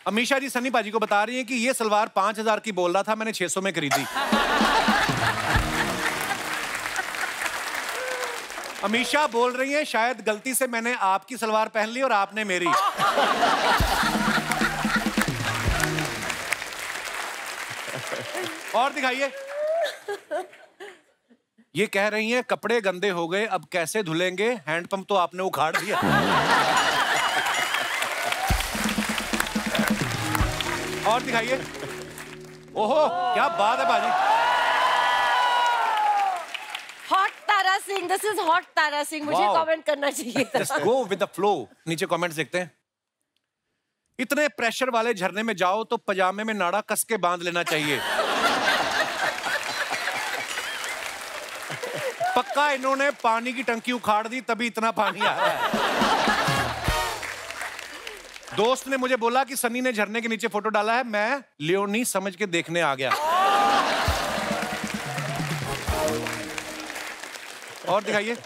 अमीशा जी सनी पाजी को बता रही हैं कि ये सलवार 5000 की बोल रहा था, मैंने 600 में खरीदी। अमीशा बोल रही है शायद गलती से मैंने आपकी सलवार पहन ली और आपने मेरी। और दिखाइए। ये कह रही हैं कपड़े गंदे हो गए, अब कैसे धुलेंगे, हैंडपंप तो आपने उखाड़ दिया। और दिखाइए। ओहो क्या बात है बाजी। Hot Tara Singh, this is hot Tara Singh, मुझे कमेंट करना चाहिए था। Just go with the flow। नीचे कमेंट्स देखते हैं। इतने प्रेशर वाले झरने में जाओ तो पजामे में नाड़ा कस के बांध लेना चाहिए। पक्का इन्होंने पानी की टंकी उखाड़ दी तभी इतना पानी आ रहा है। दोस्त ने मुझे बोला कि सनी ने झरने के नीचे फोटो डाला है, मैं लियोनी समझ के देखने आ गया। और दिखाइए।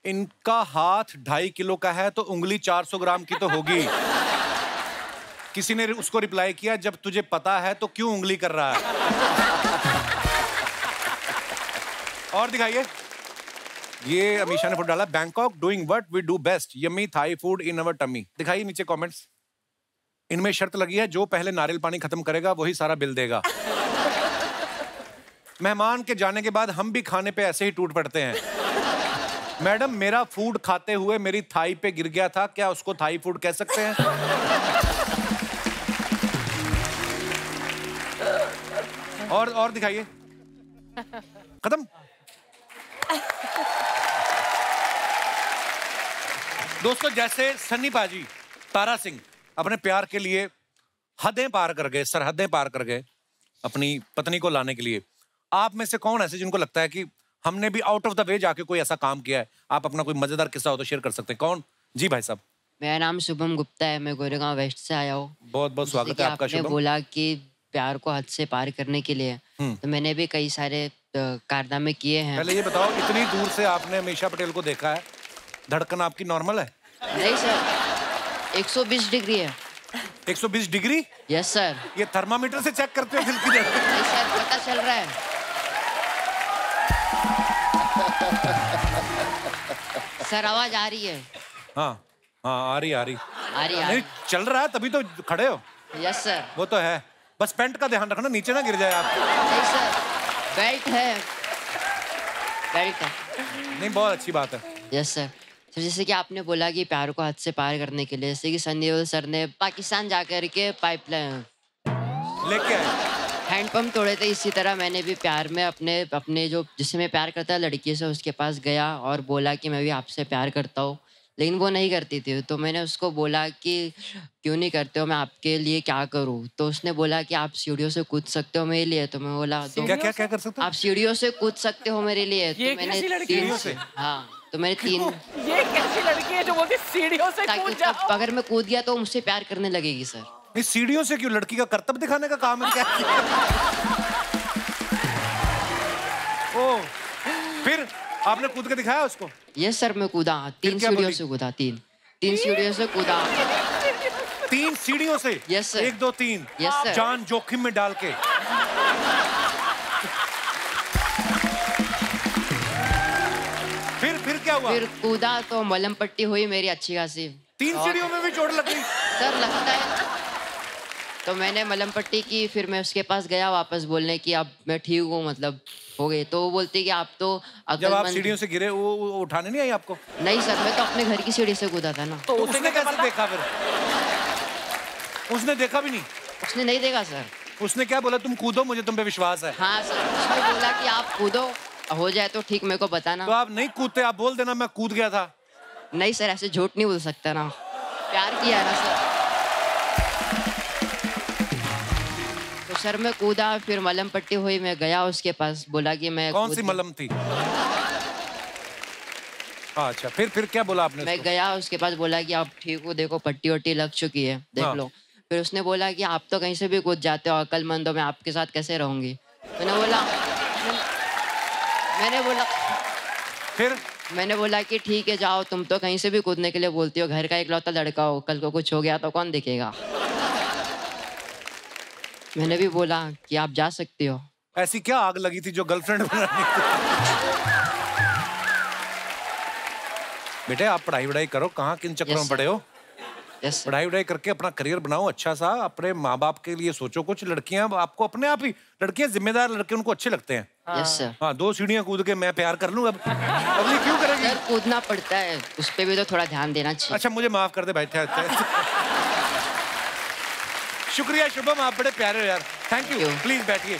इनका हाथ 2.5 किलो का है तो उंगली 400 ग्राम की तो होगी। किसी ने उसको रिप्लाई किया जब तुझे पता है तो क्यों उंगली कर रहा है। और दिखाइए। ये अमीशा ने फोटो डाला, Bangkok doing what we do best, yummy Thai food in our tummy. दिखाइए नीचे कमेंट्स। इनमें शर्त लगी है जो पहले नारियल पानी खत्म करेगा वही सारा बिल देगा। मेहमान के जाने के बाद हम भी खाने पे ऐसे ही टूट पड़ते हैं। मैडम मेरा फूड खाते हुए मेरी थाई पे गिर गया था, क्या उसको थाई फूड कह सकते हैं? और दिखाइए। खत्म। दोस्तों जैसे सन्नी पाजी, तारा सिंह अपने प्यार के लिए हदें पार कर गए, सरहदें पार कर गए अपनी पत्नी को लाने के लिए, आप में से कौन ऐसे जिनको लगता है कि हमने भी आउट ऑफ द वे जाके कोई ऐसा काम किया है? आप अपना कोई मजेदार किस्सा हो तो शेयर कर सकते हैं। कौन? जी भाई साहब। मेरा नाम शुभम गुप्ता है, मैं गोरेगांव वेस्ट से आया हूँ। बहुत बहुत स्वागत है आपका शुभम। बोला कि प्यार को हद से पार करने के लिए, तो मैंने भी कई सारे कारनामे किए हैं। पहले ये बताओ इतनी दूर से आपने अमीशा पटेल को देखा है, धड़कन आपकी नॉर्मल है? नहीं सर, 120 डिग्री है। 120 डिग्री? Yes sir. ये थर्मामीटर से चेक करते हो दिल की धड़कन? नहीं सर, पता चल रहा है। सर आवाज आ रही है? हाँ हाँ आ रही नहीं, चल रहा है तभी तो खड़े हो। Yes sir. वो तो है, बस पेंट का ध्यान रखना नीचे ना गिर जाए आप। नहीं सर, बेल्ट है, बेल्ट है। नहीं बहुत अच्छी बात है। Yes sir. तो जैसे कि आपने बोला कि प्यार को हद से पार करने के लिए, जैसे कि सनी देओल सर ने पाकिस्तान जाकर के पाइपलाइन लेके आए, हैंडपंप तोड़े थे, इसी तरह मैंने भी प्यार में अपने जो जिससे मैं प्यार करता है लड़की से, उसके पास गया और बोला कि मैं भी आपसे प्यार करता हूँ, लेकिन वो नहीं करती थी। तो मैंने उसको बोला कि क्यों नहीं करते हो, मैं आपके लिए क्या करूँ? तो उसने बोला कि आप सीढ़ियों से कूद सकते हो मेरे लिए। तो मैं बोला क्या कर सकते हो? आप सीढ़ियों से कूद सकते हो मेरे लिए। ये तो मैंने सीढ़ियों से हाँ, तो मैंने 3 ये कैसी लड़की है जो बोलती सीढ़ियों से कूद जाओ? अगर मैं कूद गया तो मुझसे प्यार करने लगेगी सर। नहीं सीढ़ियों से क्यों? लड़की का कर्तव्य दिखाने का काम है क्या? ओ, फिर आपने कूद के दिखाया उसको? यस सर, मैं कूदा 3 सीढ़ियों से कूदा। 3 सीढ़ियों से कूदा। 3 सीढ़ियों से? Yes sir. 1 2 3। Yes sir. जान जोखिम में डाल के। फिर क्या हुआ? फिर कूदा तो मलहम पट्टी हुई मेरी अच्छी खासी। 3 सीढ़ियों में भी चोट लग गई? सर लगता है। तो मैंने मलहम पट्टी की, फिर मैं उसके पास गया वापस बोलने की अब मैं ठीक हूँ, मतलब हो गई। तो वो बोलती कि आप तो जब आप सीढ़ियों से गिरे वो उठाने नहीं आई आपको? नहीं सर, मैं तो अपने घर की सीढ़ी से कूदा था ना। तो उसने कैसे देखा फिर? उसने देखा भी नहीं? उसने नहीं देखा सर। उसने क्या बोला? तुम कूदो, मुझे तुम पे विश्वास है। हाँ सर, उसने बोला कि आप कूदो, हो जाए तो ठीक, मेरे को बताना। तो आप नहीं कूदते, आप बोल देना मैं कूद गया था। नहीं सर, ऐसे झूठ नहीं बोल सकता ना, प्यार किया है ना सर। तो सर मैं कूदा, फिर मलहम पट्टी हुई, मैं गया उसके पास, बोला कि मैं कौन सी मलहम थी? अच्छा, फिर क्या बोला आपने? मैं गया उसके पास, बोला कि आप ठीक हो, देखो पट्टी वट्टी लग चुकी है, देख लो। फिर उसने बोला कि आप तो कहीं से भी कूद जाते हो, अक्लमंद हो, मैं आपके साथ कैसे रहूंगी? मैंने बोला कि ठीक है जाओ, तुम तो कहीं से भी कूदने के लिए बोलती हो, घर का इकलौता लड़का हो, कल को कुछ हो गया तो कौन देखेगा? मैंने भी बोला कि आप जा सकती हो। ऐसी क्या आग लगी थी जो गर्लफ्रेंड बनाने? बेटे आप पढ़ाई वढ़ाई करो, कहाँ किन चक्करों में पड़े हो? पढ़ाई वढ़ाई करके अपना करियर बनाओ अच्छा सा, अपने माँ बाप के लिए सोचो कुछ। लड़कियां आपको अपने आप ही, लड़कियां जिम्मेदार लड़के उनको अच्छे लगते हैं। हाँ 2 सीढ़ियां कूद के मैं प्यार कर लूं अब अगली क्यों करेगी? सर कूदना पड़ता है, उस पे भी तो थोड़ा ध्यान देना चाहिए। अच्छा मुझे माफ कर दे बैठे। शुक्रिया शुभम, आप बड़े प्यारे हो यार, थैंक यू। प्लीज बैठिए।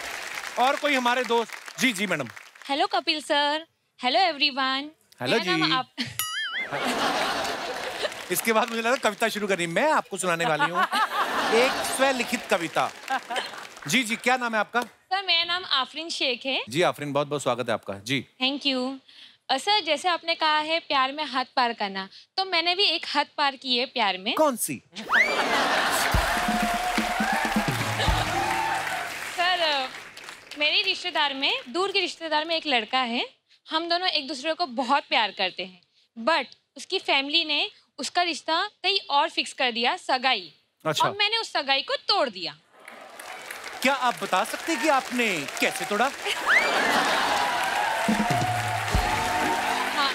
और कोई हमारे दोस्त? जी जी madam. Hello Kapil sir, hello everyone. Hello जी। इसके बाद मुझे लगा कविता शुरू करनी, मैं आपको सुनाने वाली हूँ एक स्वलिखित कविता। जी जी, क्या नाम है आपका? सर मेरा नाम आफरीन शेख है। जी आफरीन, बहुत बहुत स्वागत है आपका। जी थैंक यू। सर जैसे आपने कहा है प्यार में हद पार करना, तो मैंने भी एक हद पार की है प्यार में। कौन सी? सर मेरी रिश्तेदार में, दूर के रिश्तेदार में एक लड़का है। हम दोनों एक दूसरे को बहुत प्यार करते हैं, बट उसकी फैमिली ने उसका रिश्ता कहीं और फिक्स कर दिया, सगाई। अच्छा। और मैंने उस सगाई को तोड़ दिया। क्या आप बता सकते हैं कि आपने कैसे तोड़ा? हाँ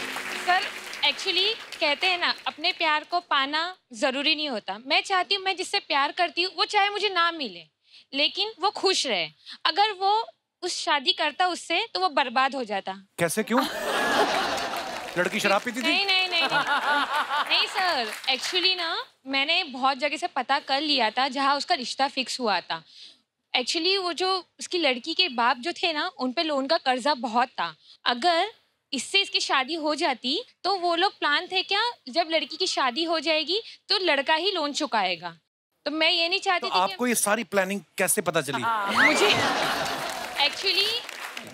सर, एक्चुअली कहते हैं ना अपने प्यार को पाना जरूरी नहीं होता। मैं चाहती हूँ मैं जिससे प्यार करती हूँ वो चाहे मुझे ना मिले, लेकिन वो खुश रहे। अगर वो उस शादी करता उससे तो वो बर्बाद हो जाता। कैसे, क्यों? लड़की शराब पीती थी? नहीं नहीं नहीं नहीं सर, एक्चुअली ना मैंने बहुत जगह से पता कर लिया था जहाँ उसका रिश्ता फिक्स हुआ था। एक्चुअली वो जो उसकी लड़की के बाप जो थे ना, उन पे लोन का कर्जा बहुत था। अगर इससे इसकी शादी हो जाती तो वो लोग प्लान थे क्या, जब लड़की की शादी हो जाएगी तो लड़का ही लोन चुकाएगा। तो मैं ये नहीं चाहती तो आपको ये सारी प्लानिंग कैसे पता चली? मुझे एक्चुअली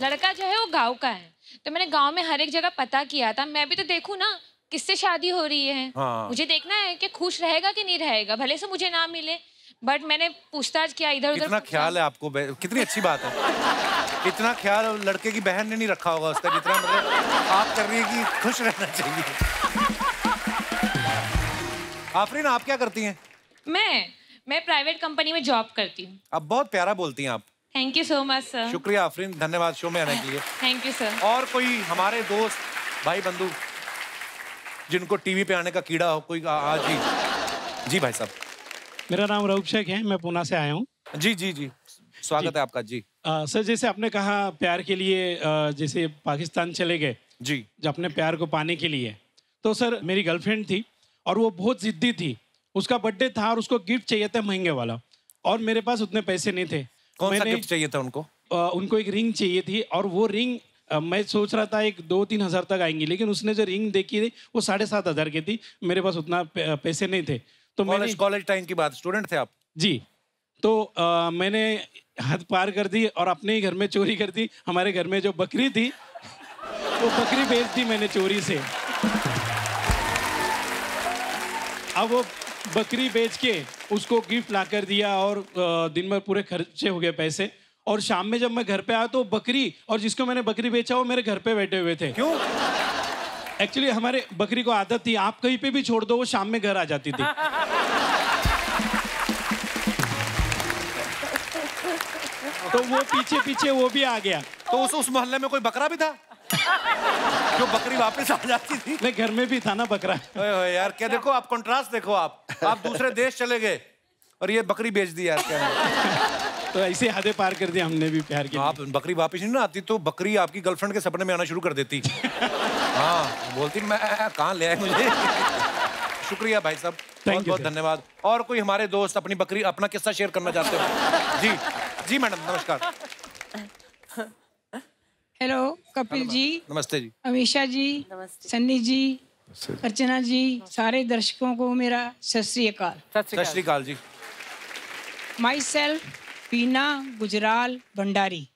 लड़का जो है वो गांव का है, तो मैंने गांव में हर एक जगह पता किया था। मैं भी तो देखूं ना किससे शादी हो रही है। हाँ। मुझे देखना है कि खुश रहेगा कि नहीं रहेगा, भले से मुझे ना मिले। बट मैंने पूछताछ किया इधर उधर। इतना ख्याल है आपको, कितनी अच्छी बात है। इतना ख्याल लड़के की बहन ने नहीं रखा होगा उसका, जितना मतलब आप कर रही है कि खुश रहना चाहिए। आफरीन आप क्या करती हैं? मैं प्राइवेट कंपनी में जॉब करती हूँ। आप बहुत प्यारा बोलती हैं आप। Thank you so much sir. शुक्रिया आफरीन, धन्यवाद शो में आने के लिए। Thank you sir. और कोई हमारे दोस्त भाई बंधु जिनको टीवी पे आने का कीड़ा हो कोई? जी जी भाई साहब। मेरा नाम रऊफ शेख है, मैं पुणे से आया हूँ। जी जी जी, स्वागत है आपका। जी सर, जैसे आपने कहा प्यार के लिए जैसे पाकिस्तान चले गए जी, जो अपने प्यार को पाने के लिए, तो सर मेरी गर्लफ्रेंड थी और वो बहुत जिद्दी थी। उसका बर्थडे था और उसको गिफ्ट चाहिए था महंगे वाला, और मेरे पास उतने पैसे नहीं थे। कौन सा गिफ्ट चाहिए था उनको? उनको एक रिंग चाहिए थी, और वो रिंग मैं सोच रहा था 2-3 हज़ार तक आएंगी, लेकिन उसने जो रिंग देखी थी वो 7,500 की थी। मेरे पास उतना पैसे नहीं थे। तो मैंने कॉलेज टाइम की बात, स्टूडेंट थे आप? जी। तो मैंने हद पार कर दी और अपने ही घर में चोरी कर दी। हमारे घर में जो बकरी थी वो बकरी बेच दी मैंने चोरी से। अब वो बकरी बेच के उसको गिफ्ट ला कर दिया, और दिन भर पूरे खर्चे हो गए पैसे। और शाम में जब मैं घर पे आया तो बकरी और जिसको मैंने बकरी बेचा वो मेरे घर पे बैठे हुए थे। क्यों? एक्चुअली हमारे बकरी को आदत थी, आप कहीं पे भी छोड़ दो वो शाम में घर आ जाती थी। तो वो पीछे पीछे वो भी आ गया। तो उस मोहल्ले में कोई बकरा भी था जो बकरी वापस आ जाती थी? नहीं, घर में भी था ना बकरा। ओए यार, क्या देखो आप कंट्रास्ट देखो। आप दूसरे देश चले गए और ये बकरी बेच दी यार। क्या तो ऐसे हदें पार कर दिया हमने भी प्यार के। आप बकरी वापस नहीं ना आती तो बकरी आपकी गर्लफ्रेंड के सपने में आना शुरू कर देती। हाँ, बोलती मैं कहाँ ले आए मुझे। शुक्रिया भाई साहब, बहुत बहुत धन्यवाद। और कोई हमारे दोस्त अपनी बकरी अपना किस्सा शेयर करना चाहते हो? जी जी मैडम, नमस्कार। हेलो कपिल जी। नमस्ते जी। अमीषा जी, सन्नी जी, अर्चना जी, सारे दर्शकों को मेरा सत श्री अकाल। सत श्री अकाल जी। माई सेल्फ पीना गुजराल भंडारी।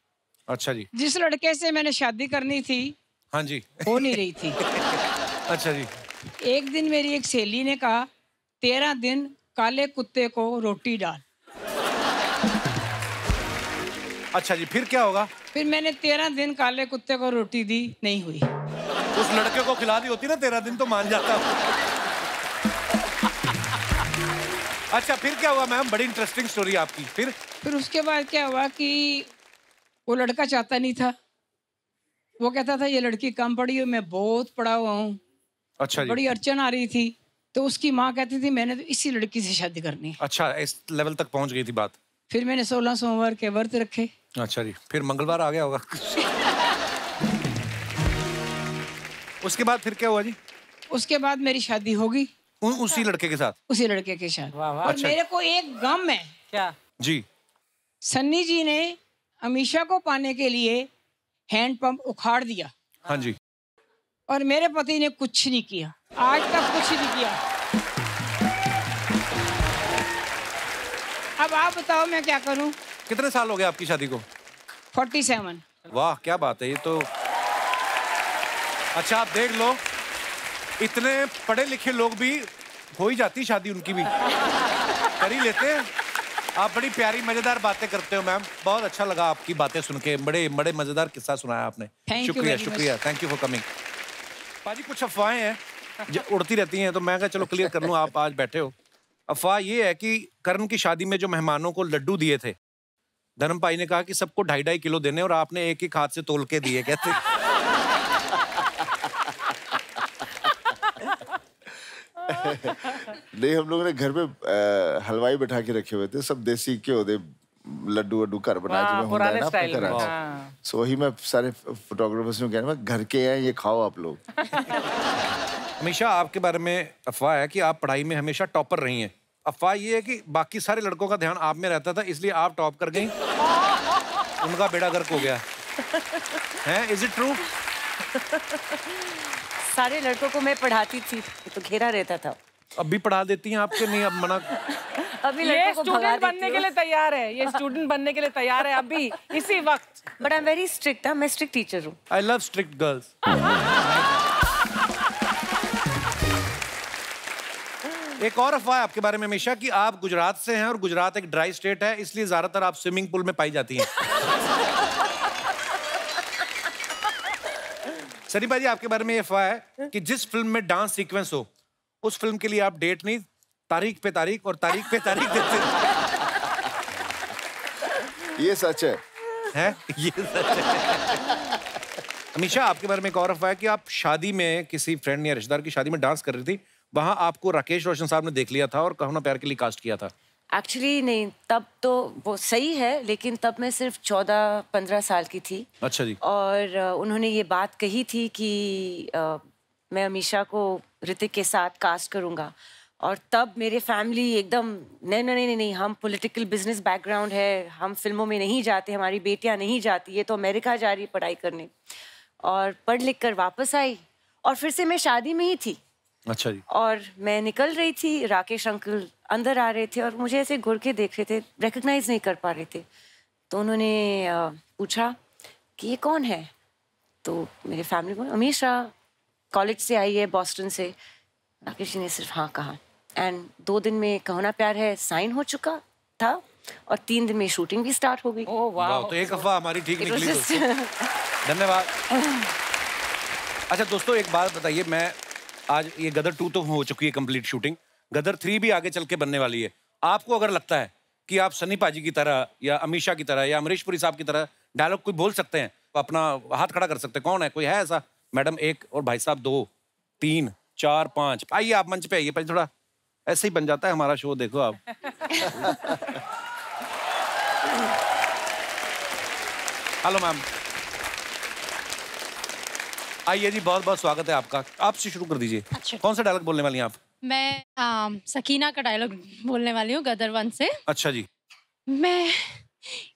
अच्छा जी। जिस लड़के से मैंने शादी करनी थी, हाँ जी, हो नहीं रही थी। अच्छा जी। एक दिन मेरी एक सहेली ने कहा 13 दिन काले कुत्ते को रोटी डाल। अच्छा जी, फिर क्या होगा? फिर मैंने 13 दिन काले कुत्ते को रोटी दी, नहीं हुई। उस लड़के को खिला दी होती ना 13 दिन तो मान जाता। अच्छा, फिर क्या हुआ मैम? बड़ी इंटरेस्टिंग स्टोरी आपकी। फिर उसके बाद क्या हुआ कि वो लड़का चाहता नहीं था। वो कहता था ये लड़की कम पढ़ी हो, मैं बहुत पढ़ा हुआ हूँ, अच्छा जी। बड़ी अड़चन आ रही थी, तो उसकी माँ कहती थी मैंने तो इसी लड़की से शादी करनी है। अच्छा, इस लेवल तक पहुंच गई थी बात। फिर मैंने 16 सोमवार के व्रत रखे। अच्छा जी, फिर मंगलवार आ गया होगा। उसके बाद फिर क्या हुआ जी? उसके बाद मेरी शादी होगी उसी लड़के के साथ? उसी लड़के के साथ। और अच्छा। मेरे को एक गम है। क्या जी? सन्नी जी ने अमीषा को पाने के लिए हैंड पंप उखाड़ दिया। हाँ जी। और मेरे पति ने कुछ नहीं किया, आज तक कुछ नहीं किया। अब आप बताओ मैं क्या करूं? कितने साल हो गए आपकी शादी को? 47। वाह क्या बात है ये तो। अच्छा आप देख लो, इतने पढ़े लिखे लोग भी हो ही जाती शादी उनकी भी, कर ही लेते हैं। आप बड़ी प्यारी मजेदार बातें करते हो मैम, बहुत अच्छा लगा आपकी बातें सुन के, बड़े बड़े मजेदार किस्सा सुनाया आपने। शुक्रिया शुक्रिया, थैंक यू फॉर कमिंग। पाजी कुछ अफवाहें हैं उड़ती रहती हैं, तो मैं कहा चलो क्लियर कर लूं, आप आज बैठे हो। अफवाह ये है कि करण की शादी में जो मेहमानों को लड्डू दिए थे, धर्म भाई ने कहा कि सबको 2.5-2.5 किलो देने और आपने एक एक हाथ से तोल के दिए, कहते नहीं, हम लोगों ने घर में हलवाई बैठा के रखे हुए थे, सब देसी घ्यो दे लड्डू वड्डू घर बनाए पुराने स्टाइल में। सो वही मैं सारे फोटोग्राफर्स को कहना घर के हैं, ये खाओ आप लोग। अमीषा आपके बारे में अफवाह है कि आप पढ़ाई में हमेशा टॉपर रही हैं। अफवाह ये है कि बाकी सारे लड़कों का ध्यान आप में रहता था, इसलिए आप टॉप कर गई, उनका बेड़ा गर्क हो गया है। Is it true? सारे लड़कों को मैं पढ़ाती थी तो घेरा रहता था। अब भी पढ़ा देती हैं आपके? नहीं अब मना। अभी ये स्टूडेंट बनने के लिए तैयार है, ये स्टूडेंट बनने के लिए तैयार है अभी इसी वक्त। But I am very strict, मैं स्ट्रिक्ट टीचर हूँ। I love strict girls. एक और अफवाह है आपके बारे में हमेशा कि आप गुजरात से हैं और गुजरात एक ड्राई स्टेट है, इसलिए ज्यादातर आप स्विमिंग पूल में पाई जाती हैं। सनी भाई आपके बारे में ये अफवाह है कि जिस फिल्म में डांस सीक्वेंस हो उस फिल्म के लिए आप डेट नहीं, तारीख पे तारीख और तारीख पे तारीख देते ये सच है। ये सच है। अमीषा आपके बारे में एक और अफवाह है कि आप शादी में किसी फ्रेंड या रिश्तेदार की शादी में डांस कर रही थी, वहां आपको राकेश रोशन साहब ने देख लिया था और कहो ना प्यार के लिए कास्ट किया था। एक्चुअली नहीं, तब तो वो सही है, लेकिन तब मैं सिर्फ 14-15 साल की थी। अच्छा जी। और उन्होंने ये बात कही थी कि मैं अमीषा को ऋतिक के साथ कास्ट करूँगा, और तब मेरे फैमिली एकदम नहीं, हम पॉलिटिकल बिजनेस बैकग्राउंड है, हम फिल्मों में नहीं जाते, हमारी बेटियां नहीं जाती, ये तो अमेरिका जा रही पढ़ाई करने। और पढ़ लिख कर वापस आई और फिर से मैं शादी में ही थी। अच्छा जी। और मैं निकल रही थी, राकेश अंकल अंदर आ रहे थे और मुझे ऐसे घुर के देख रहे थे, रिकग्नाइज नहीं कर पा रहे थे। तो उन्होंने पूछा कि ये कौन है? तो मेरे फैमिली को अमीषा कॉलेज से आई है, बॉस्टन से। राकेश जी ने सिर्फ हाँ कहा, एंड 2 दिन में कहो ना प्यार है साइन हो चुका था और 3 दिन में शूटिंग भी स्टार्ट हो गई। ओह वाह, तो एक अफवाह हमारी ठीक निकली दोस्तों। धन्यवाद। अच्छा दोस्तों एक बात बताइए, मैं आज ये गदर 2 तो हो चुकी है कंप्लीट शूटिंग, गदर 3 भी आगे चल के बनने वाली है। आपको अगर लगता है कि आप सनी पाजी की तरह या अमीषा की तरह या अमरीश पुरी साहब की तरह डायलॉग कोई बोल सकते हैं, तो अपना हाथ खड़ा कर सकते हैं। कौन है, कोई है ऐसा? मैडम 1 और भाई साहब 2, 3, 4, 5। आइए आप मंच पे आइए, पहले थोड़ा ऐसे ही बन जाता है हमारा शो, देखो आप। हेलो मैम, आइए जी, बहुत बहुत स्वागत है आपका। आपसे शुरू कर दीजिए। अच्छा। कौन सा डायलॉग बोलने वाली हैं आप? मैं सकीना का डायलॉग बोलने वाली हूँ गदर 1 से। अच्छा जी। मैं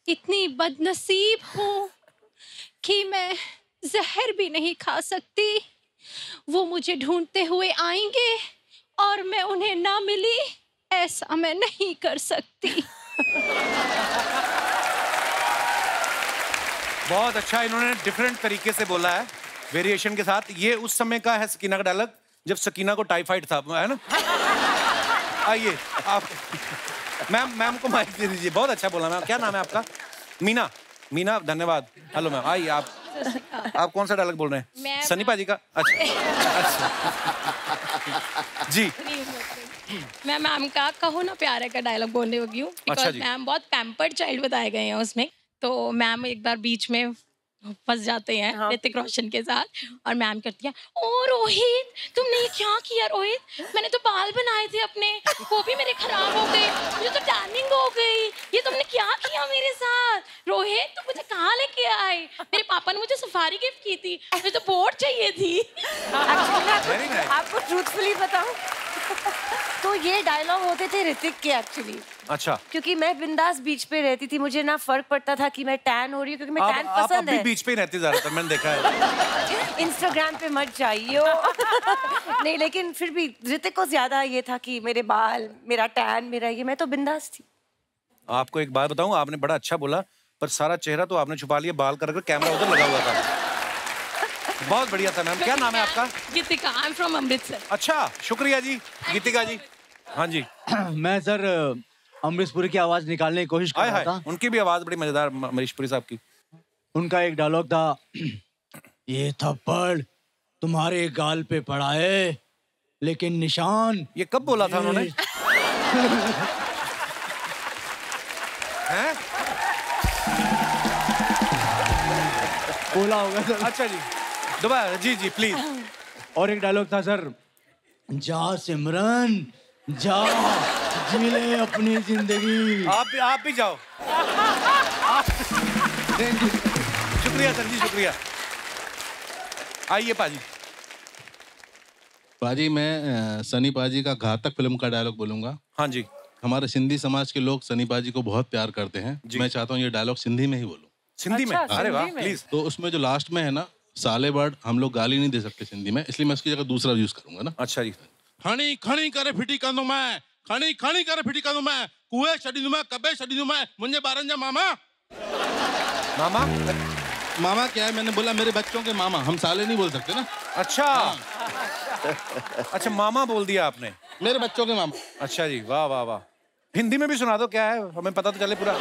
इतनी बदनसीब हूँ कि मैं जहर भी नहीं खा सकती। वो मुझे ढूंढते हुए आएंगे और मैं उन्हें ना मिली, ऐसा मैं नहीं कर सकती। बहुत अच्छा, इन्होंने डिफरेंट तरीके से बोला है, वेरिएशन के साथ। ये उस समय का है सकीना का डायलॉग जब सकीना को टाइफाइड था, है ना? आइए आप मैम को माइक दे दीजिए। बहुत अच्छा बोला मैम। क्या नाम है आपका? मीना। मीना, धन्यवाद। हेलो मैम, आइए आप कौन सा डायलॉग बोल रहे हैं? सनी पाजी का? अच्छा जी। मैं मैम का कहो ना प्यारे का डायलॉग बोलने लगी हूँ, बिकॉज मैम बहुत पैम्पर्ड चाइल्ड बताए गए हैं उसमें। तो मैम एक बार बीच में फंस जाते हैं ऋतिक रोशन के साथ और मैम करती है, ओ रोहित तुमने ये क्या किया रोहित, मैंने तो बाल बनाए थे अपने, वो भी मेरे खराब हो गए, मुझे तो टैनिंग हो गई, ये तुमने क्या किया मेरे साथ रोहित, तुम मुझे कहाँ लेके आए, मेरे पापा ने मुझे सफारी गिफ्ट की थी, मुझे तो बोट चाहिए थी। आपको ट्रूथफुली बताऊं तो ये डायलॉग होते थे ऋतिक के एक्चुअली। अच्छा। क्योंकि मैं बिंदास बीच पे रहती थी, मुझे ना फर्क पड़ता था कि मैं टैन हो रही हूँ, क्योंकि मैं टैन आप पसंद भी है। बीच पे ही रहती ज्यादातर, मैंने देखा है। इंस्टाग्राम पे मत जाइयो। नहीं, लेकिन फिर भी ऋतिक को ज्यादा ये था कि मेरे बाल, मेरा टैन, मेरा ये, मैं तो बिंदास थी। आपको एक बात बताऊं, आपने बड़ा अच्छा बोला, पर सारा चेहरा तो आपने छुपा लिया, बाल कर कैमरा उधर लगा हुआ था। बहुत बढ़िया था मैम। क्या नाम है आपका? गीतिका, आई एम फ्रॉम अमृतसर। अच्छा, शुक्रिया जी गीतिका जी। हाँ जी। मैं सर अमरीश पुरी की आवाज निकालने की कोशिश कर रहा था। उनकी भी आवाज बड़ी मजेदार, अमरीश पुरी साहब की। उनका एक डायलॉग था, ये थप्पड़ तुम्हारे गाल पे पड़ा है लेकिन निशान। ये कब बोला था उन्होंने? हैं? बोला होगा सर। अच्छा जी, दोबारा जी जी प्लीज। और एक डायलॉग था सर, जा सिमरन जा, जी ले अपनी जिंदगी। आप भी जाओ। शुक्रिया सर जी, शुक्रिया। आइए पाजी। पाजी, मैं सनी पाजी का घातक फिल्म का डायलॉग बोलूंगा। हाँ जी। हमारे सिंधी समाज के लोग सनी पाजी को बहुत प्यार करते हैं। मैं चाहता हूँ ये डायलॉग सिंधी में ही बोलूं। सिंधी में? अरे वाह, प्लीज। तो उसमें जो लास्ट में है ना, साले बर्ड, हम लोग गाली नहीं दे सकते सिंधी में, इसलिए मैं उसकी जगह दूसरा यूज करूंगा ना। अच्छा जी। खणी खणी करे फिटी कंदो मैं, खणी खणी करे फिटी कंदो मैं, कुए छॾींदो मैं, कबे छॾींदो मैं, मुंहिंजे ॿारनि जा मामा। मामा? मामा क्या है, मैंने बोला मेरे बच्चों के मामा, हम साले नहीं बोल सकते ना। अच्छा। अच्छा, मामा बोल दिया आपने। मेरे बच्चों के मामा। अच्छा जी, वाह वाह वाह। हिंदी में भी सुना दो, क्या है, हमें पता तो चले पूरा।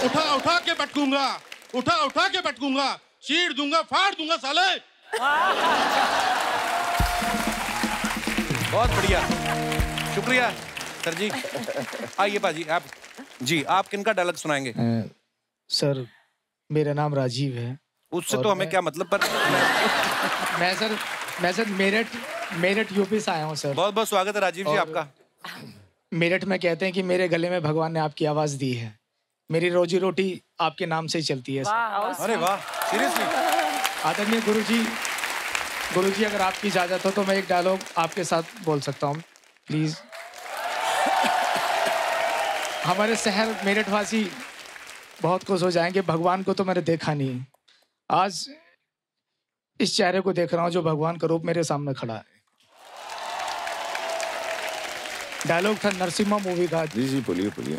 उठा उठा के पटकूंगा, उठा उठा के पटकूंगा, चीर दूंगा, फाड़ दूंगा साले। बहुत बढ़िया, शुक्रिया सर जी। आइए पाजी, आप जी, आप किनका डायलॉग सुनाएंगे? सर मेरा नाम राजीव है। उससे तो हमें क्या मतलब, पर मैं सर मेरठ यूपी से आया हूँ सर। बहुत बहुत स्वागत है राजीव जी आपका। मेरठ में कहते हैं कि मेरे गले में भगवान ने आपकी आवाज दी है, मेरी रोजी रोटी आपके नाम से ही चलती है सर। अरे वाह, सीरियसली। आदरणीय गुरुजी अगर आपकी इजाजत हो तो मैं एक डायलॉग आपके साथ बोल सकता हूँ प्लीज। हमारे शहर मेरठ वासी बहुत खुश हो जाएंगे, भगवान को तो मैंने देखा नहीं, आज इस चेहरे को देख रहा हूँ जो भगवान का रूप मेरे सामने खड़ा है। डायलॉग था नरसिम्हा मूवी का। जी जी, बोलिए बोलिए।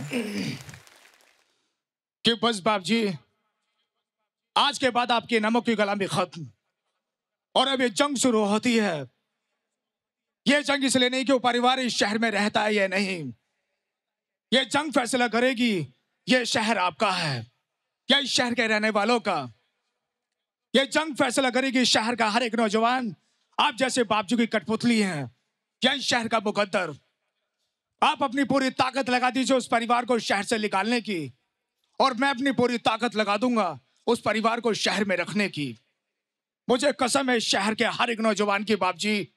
कि बस बाप जी, आज के बाद आपकी नमक की गुलामी खत्म और अब ये जंग शुरू होती है। ये जंग इसलिए नहीं कि वो परिवार इस शहर में रहता है या नहीं, ये जंग फैसला करेगी ये शहर आपका है या इस शहर के रहने वालों का। ये जंग फैसला करेगी इस शहर का हर एक नौजवान आप जैसे बापजू की कठपुतली है या इस शहर का मुकद्दर। आप अपनी पूरी ताकत लगा दीजिए उस परिवार को शहर से निकालने की, और मैं अपनी पूरी ताकत लगा दूंगा उस परिवार को शहर में रखने की। मुझे कसम है शहर के हर एक नौजवान की बाप जी,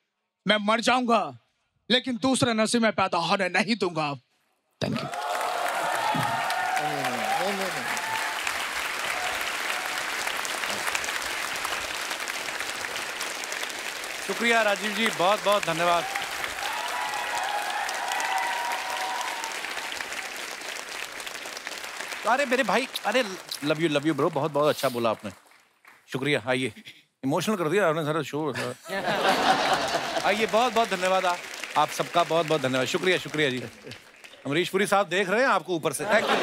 मैं मर जाऊंगा लेकिन दूसरा नसीब में पैदा होने नहीं दूंगा। Thank you. शुक्रिया राजीव जी, बहुत बहुत धन्यवाद। अरे मेरे भाई, अरे लव यू ब्रो, बहुत बहुत अच्छा बोला आपने, शुक्रिया। आइए, इमोशनल कर दिया आपने सारा शो। आइए, बहुत बहुत धन्यवाद आप सबका, बहुत बहुत धन्यवाद, शुक्रिया शुक्रिया जी। अमरीश पुरी साहब देख रहे हैं आपको ऊपर से, थैंक यू,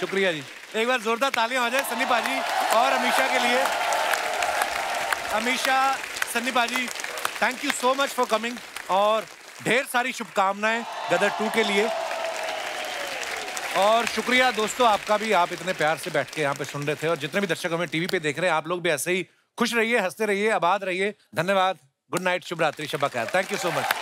शुक्रिया जी। एक बार जोरदार तालियां हो जाए सन्नी पाजी और अमीषा के लिए। अमीषा, सन्नी पाजी, thank you so much for coming, और ढेर सारी शुभकामनाएं गदर 2 के लिए। और शुक्रिया दोस्तों आपका भी, आप इतने प्यार से बैठ के यहाँ पे सुन रहे थे, और जितने भी दर्शक हमें टीवी पे देख रहे हैं, आप लोग भी ऐसे ही खुश रहिए, हंसते रहिए, आबाद रहिए। धन्यवाद, गुड नाइट, शुभ रात्रि, शब खैर, थैंक यू सो मच।